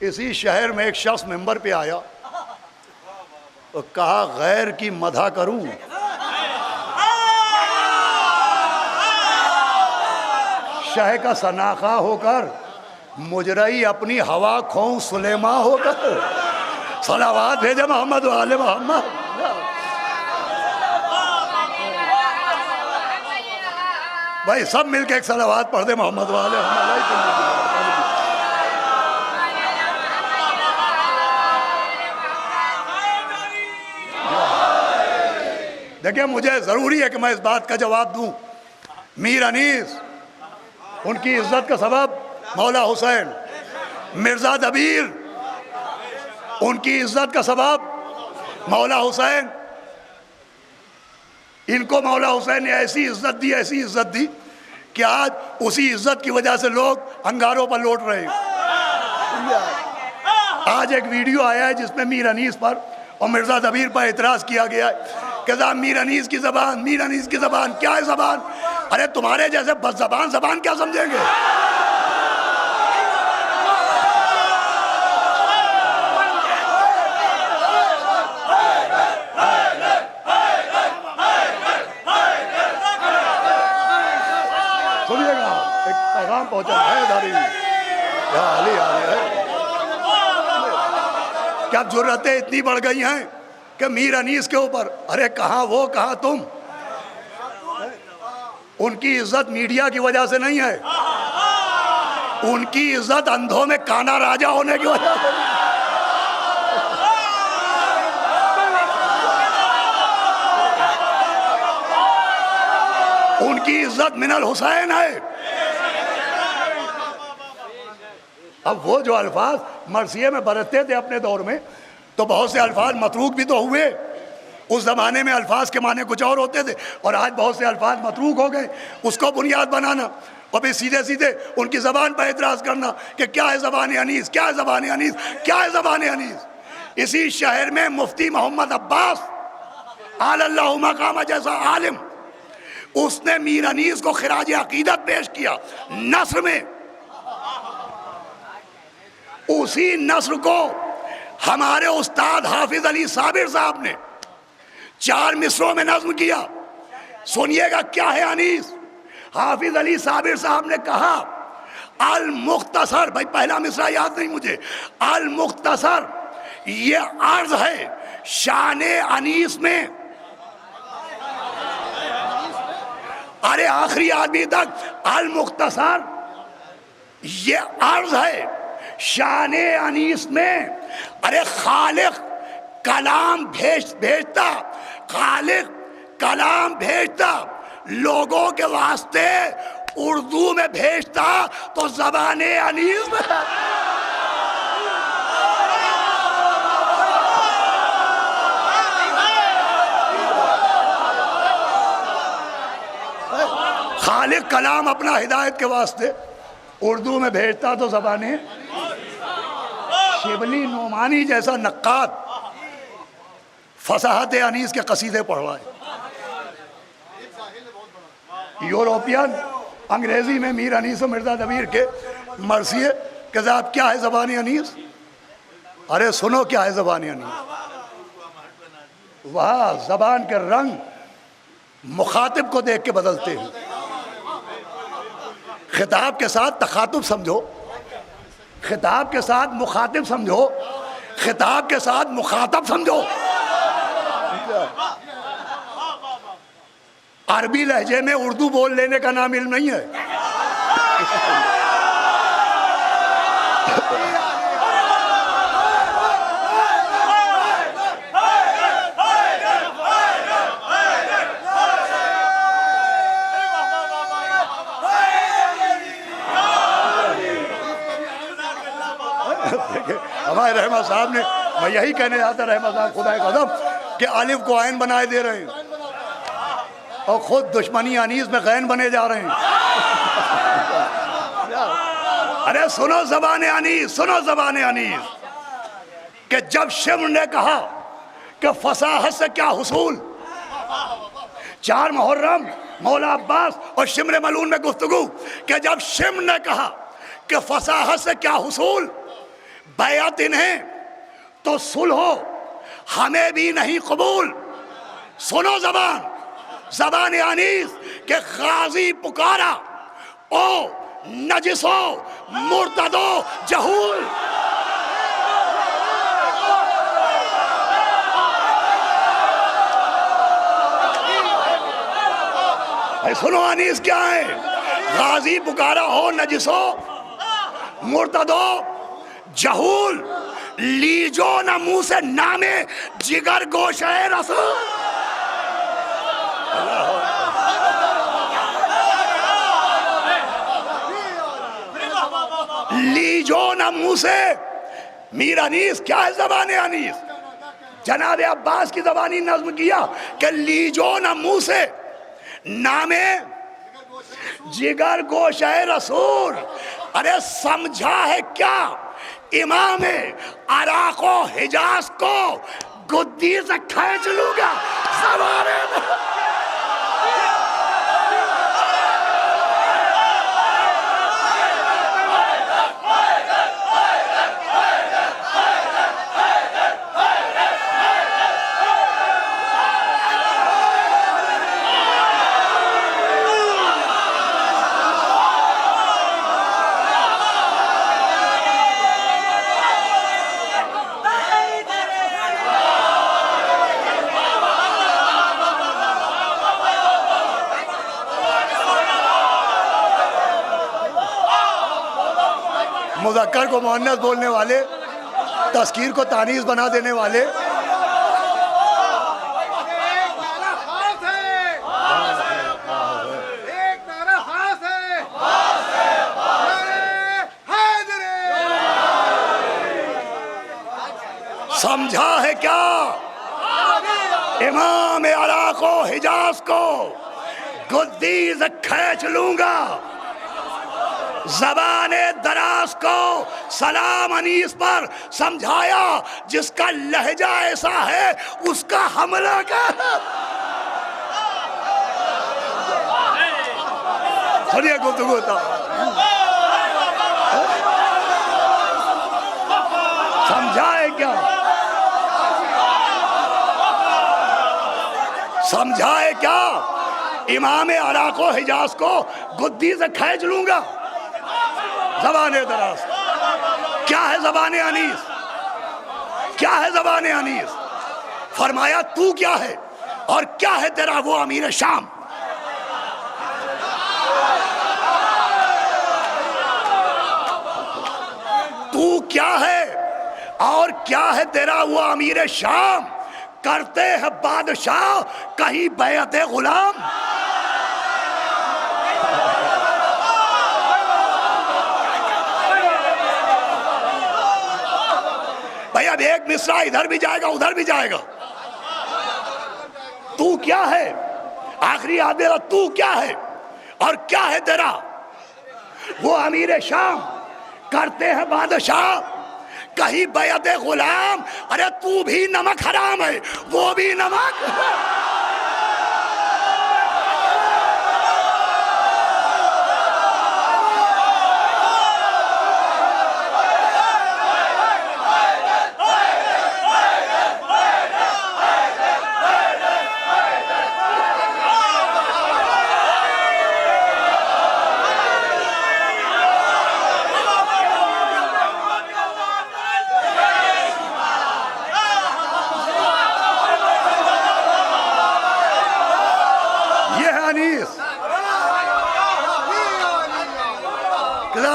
इसी शहर में एक शख्स मेंबर पे आया तो कहा गैर की मदह करूं, शह का सनाखा होकर मुजरई अपनी हवा खों सुलेमा होकर। सलावात भेजे मोहम्मद वाले मोहम्मद। भाई सब मिलके एक सलावात पढ़ दे मोहम्मद वाले मोहम्मद। देखिए, मुझे ज़रूरी है कि मैं इस बात का जवाब दूं। मीर अनीस उनकी इज़्ज़त का सबब मौला हुसैन, मिर्ज़ा दबीर उनकी इज़्ज़त का सबब मौला हुसैन। इनको मौला हुसैन ने ऐसी इज़्ज़त दी, ऐसी इज़्ज़त दी कि आज उसी इज़्ज़त की वजह से लोग अंगारों पर लौट रहे हैं। आज एक वीडियो आया है जिसमें मीर अनीस पर और मिर्ज़ा दबीर पर एतराज़ किया गया है कि साहब मीर अनीस की ज़बान, मीर अनीस की ज़बान, क्या है ज़बान? अरे तुम्हारे जैसे बस ज़बान क्या समझेंगे? सुनिएगा, एक पैगाम पहुंचा है दारी क्या ज़रूरतें इतनी बढ़ गई हैं कि मीर अनीस के ऊपर, अरे कहाँ वो कहाँ तुम। उनकी इज्जत मीडिया की वजह से नहीं है, उनकी इज्जत अंधों में काना राजा होने की वजह से। उनकी इज्जत मिनल हुसैन है। अब वो जो अल्फाज मरसिये में बरतते थे अपने दौर में, तो बहुत से अल्फाज मतरूक भी तो हुए। उस ज़माने में अल्फाज के माने कुछ और होते थे और आज बहुत से अल्फाज मतरूक हो गए। उसको बुनियाद बनाना और फिर सीधे सीधे उनकी ज़बान पर एतराज़ करना कि क्या है ज़बान अनीस, क्या है ज़बान अनीस, क्या है ज़बान अनीस। इसी शहर में मुफ्ती मोहम्मद अब्बास आलल्लाहु मकामा जैसा आलिम, उसने मीर अनीस को खिराज अकीदत पेश किया नस्र में। उसी नस्र को हमारे उस्ताद हाफिज अली साबिर साहब ने 4 मिसरों में नज्म किया। सुनिएगा क्या है अनीस। हाफिज अली साबिर साहब ने कहा अल मुख्तसर, भाई पहला मिसरा याद नहीं मुझे, अल मुख्तसर ये अर्ज है शाने अनीस में। अरे आखिरी आदमी तक अल मुख्तसर ये अर्ज है शाने अनीस में। अरे खालिक कलाम भेजता, खालिक कलाम भेजता लोगों के वास्ते उर्दू में भेजता तो ज़बाने अनीस में। खालिक कलाम अपना हिदायत के वास्ते उर्दू में भेजता तो ज़बाने। शिबली नोमानी जैसा नक्काद फसाहत अनीस के कसीदे पढ़ रहा है। यूरोपियन अंग्रेजी में मीर अनीस और मिर्जा दबीर के मरसिए के साहब क्या है ज़बानी अनीस। अरे सुनो क्या है ज़बानी अनीस। वह ज़बान के रंग मुखातिब को देख के बदलते हैं। खिताब के साथ तखातुब समझो, खिताब के साथ मुखातिब समझो, खिताब के साथ मुखातब समझो। अरबी लहजे में उर्दू बोल लेने का नाम इल्म नहीं है। हमारे रहमा साहब ने, मैं यही कहने जाता रहमा साहब खुदा कदम कि अलिफ को आयन बनाए दे रहे हैं और खुद दुश्मनी अनीस में गैन बने जा रहे हैं। अरे सुनो ज़बाने अनीस, सुनो ज़बाने अनीस कि जब शिम्र ने कहा कि फसाहत से क्या हुसूल, 4 मुहर्रम मौला अब्बास और शिम्र मलून में गुफ्तगू कि जब शिम्र ने कहा कि फसाहत से क्या हुसूल, बैअत इन्हें तो सुलह हमें भी नहीं कबूल। सुनो ज़बान, ज़बान अनीस के गाजी पुकारा ओ नजिसो मुर्तदो जहूल। सुनो अनीस क्या है। गाजी पुकारा हो नजिसो मुर्तदो जहूल, लीजो न मुंह से नामे जिगर गोशे रसूल। लीजो न मुंह से। मीर अनीस क्या है ज़बाने अनीस। जनाब अब्बास की ज़बानी नज़्म किया कि लीजो न मुंह से नामे जिगर गोशे रसूल। अरे समझा है क्या इमाम अराको हिजाज को गुद्दी से खींच लूंगा ज़बाने में। मुज़क्कर को मुअन्नस बोलने वाले, तस्कीर को तानीस बना देने वाले, समझा है क्या इमाम अराको हिजाज को गुद्दी से खींच लूंगा। ज़बाने दराज को सलाम अनीस पर समझाया, जिसका लहजा ऐसा है उसका हमला कर। सुनिए गुफ्तगू होता समझा है क्या। समझाए क्या? इमाम अराको हिजाज को गुद्दी से खींच लूंगा। ज़बान दराज क्या है? ज़बान अनीस क्या है? ज़बान अनीस। फरमाया तू क्या है और क्या है तेरा वो अमीर शाम? तू क्या है और क्या है तेरा वो अमीर शाम? करते हैं बादशाह कहीं बैअत गुलाम। भाई अब एक मिसरा इधर भी जाएगा उधर भी जाएगा। तू क्या है? आखिरी आदमी तू क्या है और क्या है तेरा वो अमीर शाम? करते हैं बादशाह कहीं बैअत गुलाम। अरे तू भी नमक हराम है वो भी नमक।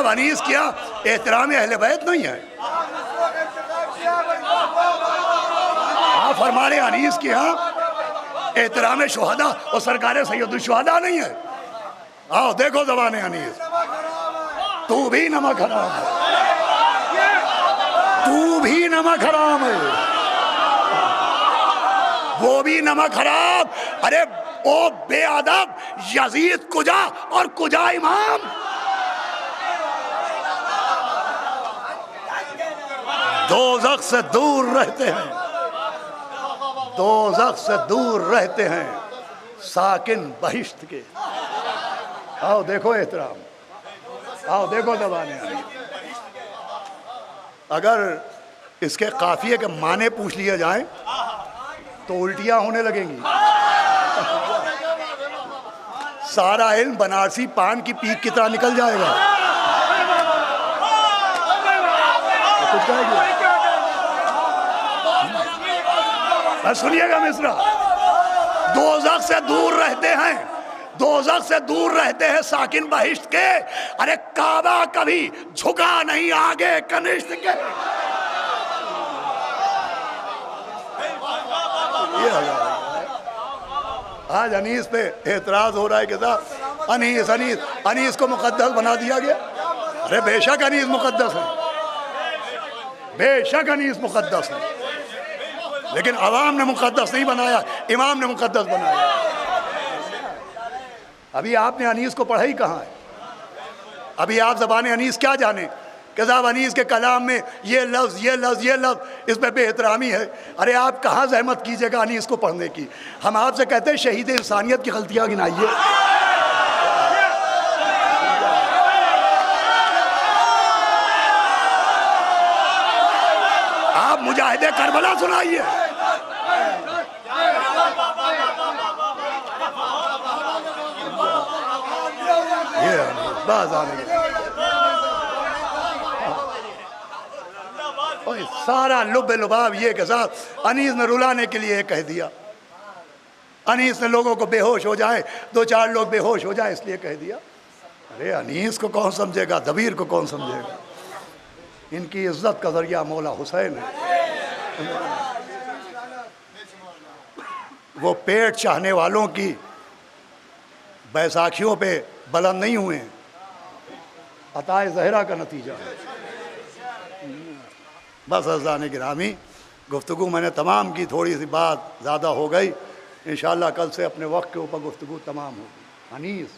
अनीस क्या एहतराम अहले बैत नहीं है? आप फरमा रहे अनीस के यहाँ एहतराम शुहदा और सरकार सैयदुल शुहदा नहीं है? आओ देखो ज़बान अनीस। तू भी नमक हराम है, तू भी नमक हराम है, वो भी नमक हराम। अरे ओ बेअदब यजीद कुजा और कुजा इमाम। दोज़ख से दूर रहते हैं, दोज़ख से दूर रहते हैं साकिन बहिश्त के। आओ देखो एहतराम, आओ देखो ज़बान। अगर इसके काफिये के माने पूछ लिए जाएं तो उल्टियां होने लगेंगी। सारा इल्म बनारसी पान की पीक की तरह निकल जाएगा। सुनिएगा मिस्रा, दोज़ख से दूर रहते हैं, दोज़ख से दूर रहते हैं साकिन बहिश्त के। अरे काबा कभी झुका नहीं आगे कनिष्ठ के। आज अनीस पे एतराज हो रहा है कि साहब अनीस अनीस अनीस को मुकद्दस बना दिया गया। अरे बेशक अनीस मुकद्दस है, बेशक अनीस मुकद्दस है, लेकिन अवाम ने मुकद्दस नहीं बनाया, इमाम ने मुकद्दस बनाया। अभी आपने अनीस को पढ़ा ही कहाँ है? अभी आप ज़बान अनीस क्या जाने कि साहब अनीस के कलाम में ये लफ्ज़ ये लफ्ज़ ये लफ्ज़ इसमें बेहतरामी है। अरे आप कहाँ ज़हमत कीजिएगा अनीस को पढ़ने की। हम आपसे कहते हैं शहीद इंसानियत की गलतियाँ गिनाइए। आप मुजाहिदे करबला सुनाइए। ये बात आने और सारा लुब लुबाब ये के साथ अनीस ने रुलाने के लिए कह दिया। अनीस ने लोगों को बेहोश हो जाए, दो चार लोग बेहोश हो जाए इसलिए कह दिया। अरे अनीस को कौन समझेगा, दबीर को कौन समझेगा? इनकी इज्जत का जरिया मौला हुसैन है। वो पेट चाहने वालों की बैसाखियों पे बुलंद नहीं हुए, अताए ज़हरा का नतीजा है। बस अज़ान गिरामी, गुफ्तगू मैंने तमाम की, थोड़ी सी बात ज़्यादा हो गई। इंशाअल्लाह कल से अपने वक्त के ऊपर गुफ्तगू तमाम होगी। अनीस,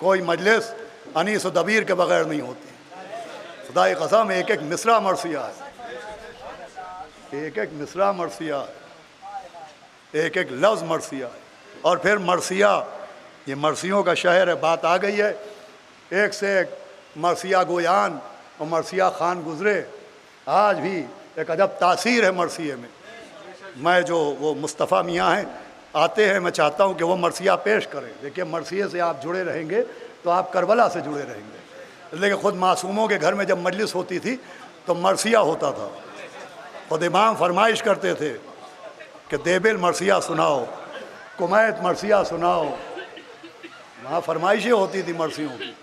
कोई मजलिस अनीस और दबीर के बगैर नहीं होती। खुदाई कसम एक एक मिसरा मरसिया है, एक एक मिसरा मरसिया है, एक एक लफ्ज़ मरसिया है। और फिर मरसिया, ये मरसियों का शहर है। बात आ गई है, एक से एक मरसिया गोयान और मरसिया ख़ान गुज़रे। आज भी एक अजब तासीर है मरसिए में। मैं जो वो मुस्तफ़ा मियाँ हैं आते हैं, मैं चाहता हूँ कि वो मरसिया पेश करें। देखिए, मरसिए से आप जुड़े रहेंगे तो आप करबला से जुड़े रहेंगे। लेकिन ख़ुद मासूमों के घर में जब मजलिस होती थी तो मरसिया होता था। खुद इमाम फरमाइश करते थे कि देबिल मरसिया सुनाओ, कुमैत मरसिया सुनाओ। वहाँ फरमाइशें होती थी मरसियों की।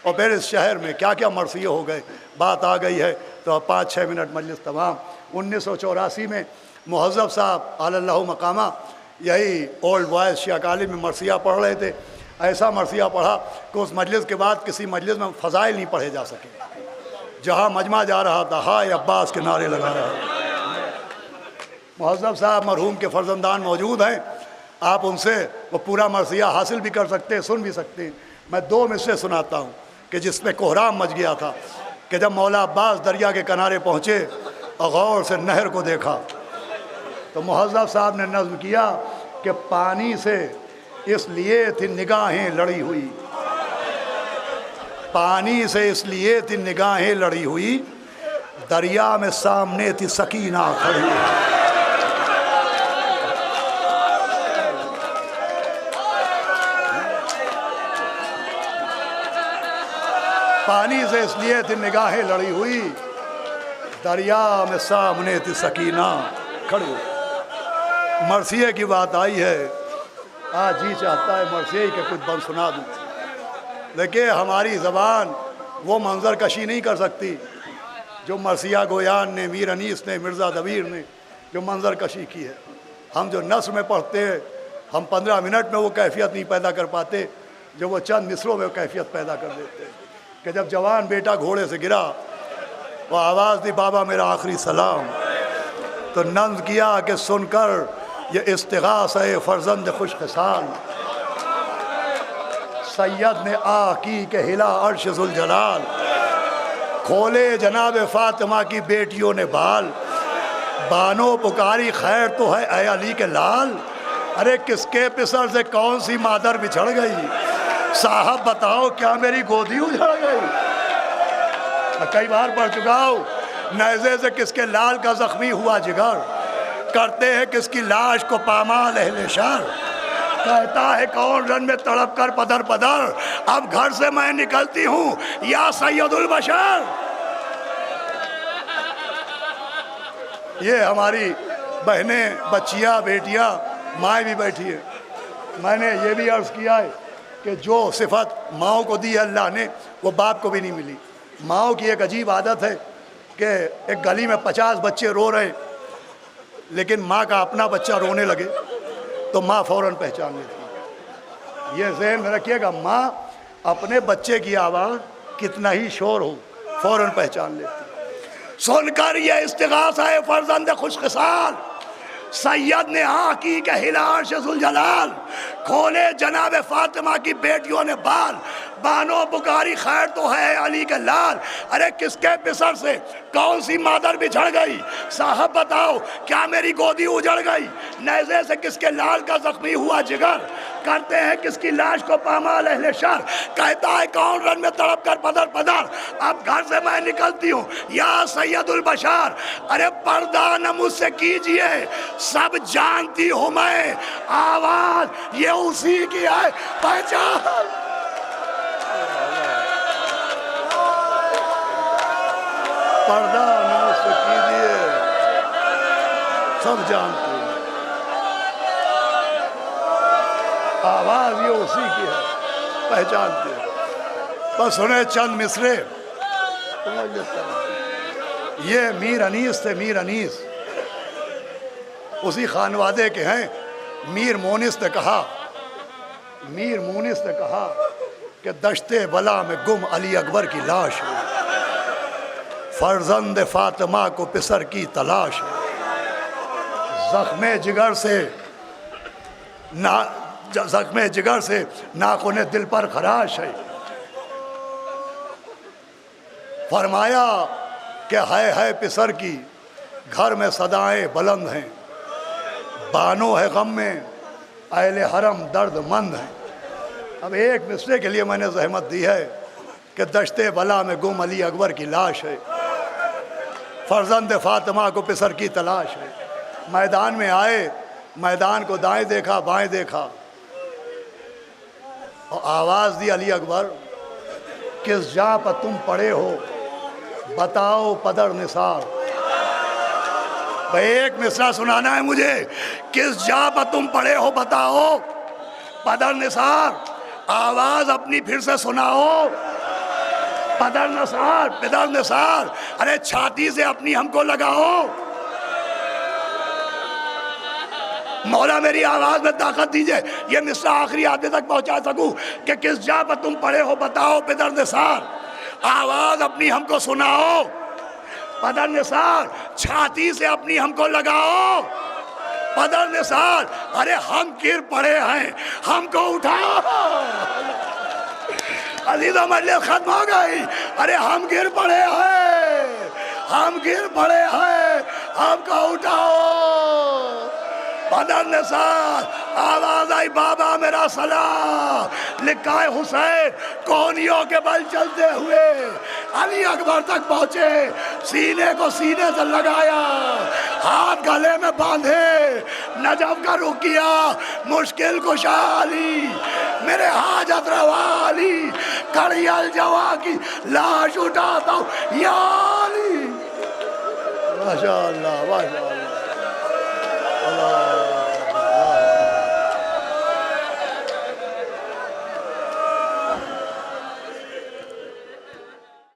और फिर इस शहर में क्या क्या मरसिए हो गए, बात आ गई है तो 5-6 मिनट मजलिस तमाम। 1984 में मुहज़्ज़ब साहब अल्लाहु मकामा यही ओल्ड बॉयज़ शिया कॉलेज में मरसिया पढ़ रहे थे। ऐसा मरसिया पढ़ा कि उस मजलिस के बाद किसी मजलिस में फ़ज़ाइल नहीं पढ़े जा सके। जहाँ मजमा जा रहा था, हाय अब्बास के नारे लगा रहा था। मुहज़्ज़ब साहब मरहूम के फ़र्जंदान मौजूद हैं, आप उनसे वो पूरा मरसिया हासिल भी कर सकते हैं, सुन भी सकते हैं। मैं 2 मिसरे सुनाता हूँ कि जिसमें कोहराम मच गया था कि जब मौला अब्बास दरिया के किनारे पहुँचे और गौर से नहर को देखा तो मुहज़्ज़ब साहब ने नज़्म किया कि पानी से इसलिए थी निगाहें लड़ी हुई, पानी से इसलिए थी निगाहें लड़ी हुई, दरिया में सामने थी सकीना खड़ी हुई। पानी से इसलिए थी निगाहें लड़ी हुई, दरिया में सामने थी सकीना खड़ी हुई। मरसिए की बात आई है, आज जी चाहता है मरसिए के कुछ बंद सुना दूँ। देखिए, हमारी ज़बान वो मंजर कशी नहीं कर सकती जो मरसिया गोयान ने, मीर अनीस ने, मिर्ज़ा दबीर ने जो मंजर कशी की है। हम जो नस्र में पढ़ते हैं, हम 15 मिनट में वो कैफियत नहीं पैदा कर पाते जो वो चंद मिसरों में वो कैफियत पैदा कर देते हैं। कि जब जवान बेटा घोड़े से गिरा, वो आवाज़ दी बाबा मेरा आखिरी सलाम, तो नंद किया कि सुनकर ये इस्तिगास है फर्जंद खुश खसाल, सैयद ने आ की के हिला अर्श जुल जलाल, खोले जनाब फातिमा की बेटियों ने बाल, बानो पुकारी खैर तो है ऐ अली के लाल। अरे किसके पिसर से कौन सी मादर बिछड़ गई, साहब बताओ क्या मेरी गोदी उजड़ गई। मैं कई बार पढ़ चुका हूँ, नेज़े से किसके लाल का जख्मी हुआ जिगर, करते हैं किसकी लाश को पामाल अहले शर, कहता है कौन रन में तड़प कर पदर पदर, अब घर से मैं निकलती हूँ या सैयदुल बशर। ये हमारी बहनें, बच्चियाँ, बेटियाँ, माएँ भी बैठी है। मैंने ये भी अर्ज़ किया है कि जो सिफत माओ को दी है अल्लाह ने, वो बाप को भी नहीं मिली। माओ की एक अजीब आदत है कि एक गली में 50 बच्चे रो रहे, लेकिन माँ का अपना बच्चा रोने लगे तो माँ फ़ौरन पहचान लेती है। ये ज़हन में रखिएगा, माँ अपने बच्चे की आवाज़ कितना ही शोर हो फ़ौरन पहचान लेती है। सुनकर ये इस्तिगासा है फर्जंद खुशखसाल, सैयद ने हाँ की के हिलार शुल जलाल, खोले जनाब फातिमा की बेटियों ने बाल, बानो पुकारी खैर तो है अली के लाल। अरे किसके बिसर से कौन सी मादर बिछड़ गई, साहब बताओ क्या मेरी गोदी उजड़ गई, नेज़े से किसके लाल का जख्मी हुआ जिगर, करते हैं किसकी लाश को पामाल अहले शर, कहता है कौन रन में तड़प कर पदर पदर, अब घर से मैं निकलती हूँ या सैयदुल बशर। अरे पर्दा न मुझसे कीजिए, सब जानती हूँ मैं, आवाज़ ये उसी की है, पहचान। पर्दा न मुझसे कीजिए, सब जानती हूँ, आवाज़ ये उसी की है, पहचानते हैं। बस सुने चंद मिसरे। ये मीर अनीस थे, मीर अनीस उसी खानवादे के हैं। मीर मोनिस ने कहा, मीर मोनिस ने कहा कि दश्ते बला में गुम अली अकबर की लाश है, फर्जंद फातिमा को पिसर की तलाश है, ज़ख्मे जिगर से ना ज़ख्मे जिगर से नाख़ुने दिल पर खराश है। फरमाया कि है पिसर की घर में सदाएं बुलंद हैं, बानो है गम में अहले हरम दर्दमंद हैं। अब एक मिसरे के लिए मैंने ज़हमत दी है कि दश्ते बला में गुम अली अकबर की लाश है, फर्जंद फातिमा को पिसर की तलाश है। मैदान में आए मैदान को दाएं देखा बाएं देखा और आवाज़ दी अली अकबर, किस जा पर तुम पड़े हो बताओ पदर निसार। भाई एक मिसरा सुनाना है मुझे, किस जा पर तुम पड़े हो बताओ पदर निसार। आवाज़ अपनी फिर से सुनाओ, पदर निसार पदर निसार। अरे छाती से अपनी हमको लगाओ। मौला मेरी आवाज़ में ताकत दीजिए, ये मिसरा आखिरी आदमी तक पहुंचा सकूं कि किस जा पर तुम पड़े हो बताओ पदर निसार। आवाज़ अपनी हमको सुनाओ, पदर निसार। छाती से अपनी हमको लगाओ, पदर निसार। अरे हम गिर पड़े हैं, हमको उठाओ। अजीज़ों मजलिस खत्म हो गई। अरे हम गिर पड़े हैं, हम गिर पड़े हैं, हमको उठाओ, पदर निसार। आवाज आई बाबा मेरा सलाम। लिखा है हुसैन कोहनियों के बल चलते हुए अली अकबर तक पहुंचे, सीने को सीने से लगाया, हाथ गले में बांधे, नजफ का रुख किया, मुश्किल कुशा अली मेरे हाजत रवा अली, कड़ियल जवा की लाश उठाता हूं या अली। माशाअल्लाह माशाअल्लाह। अल्लाह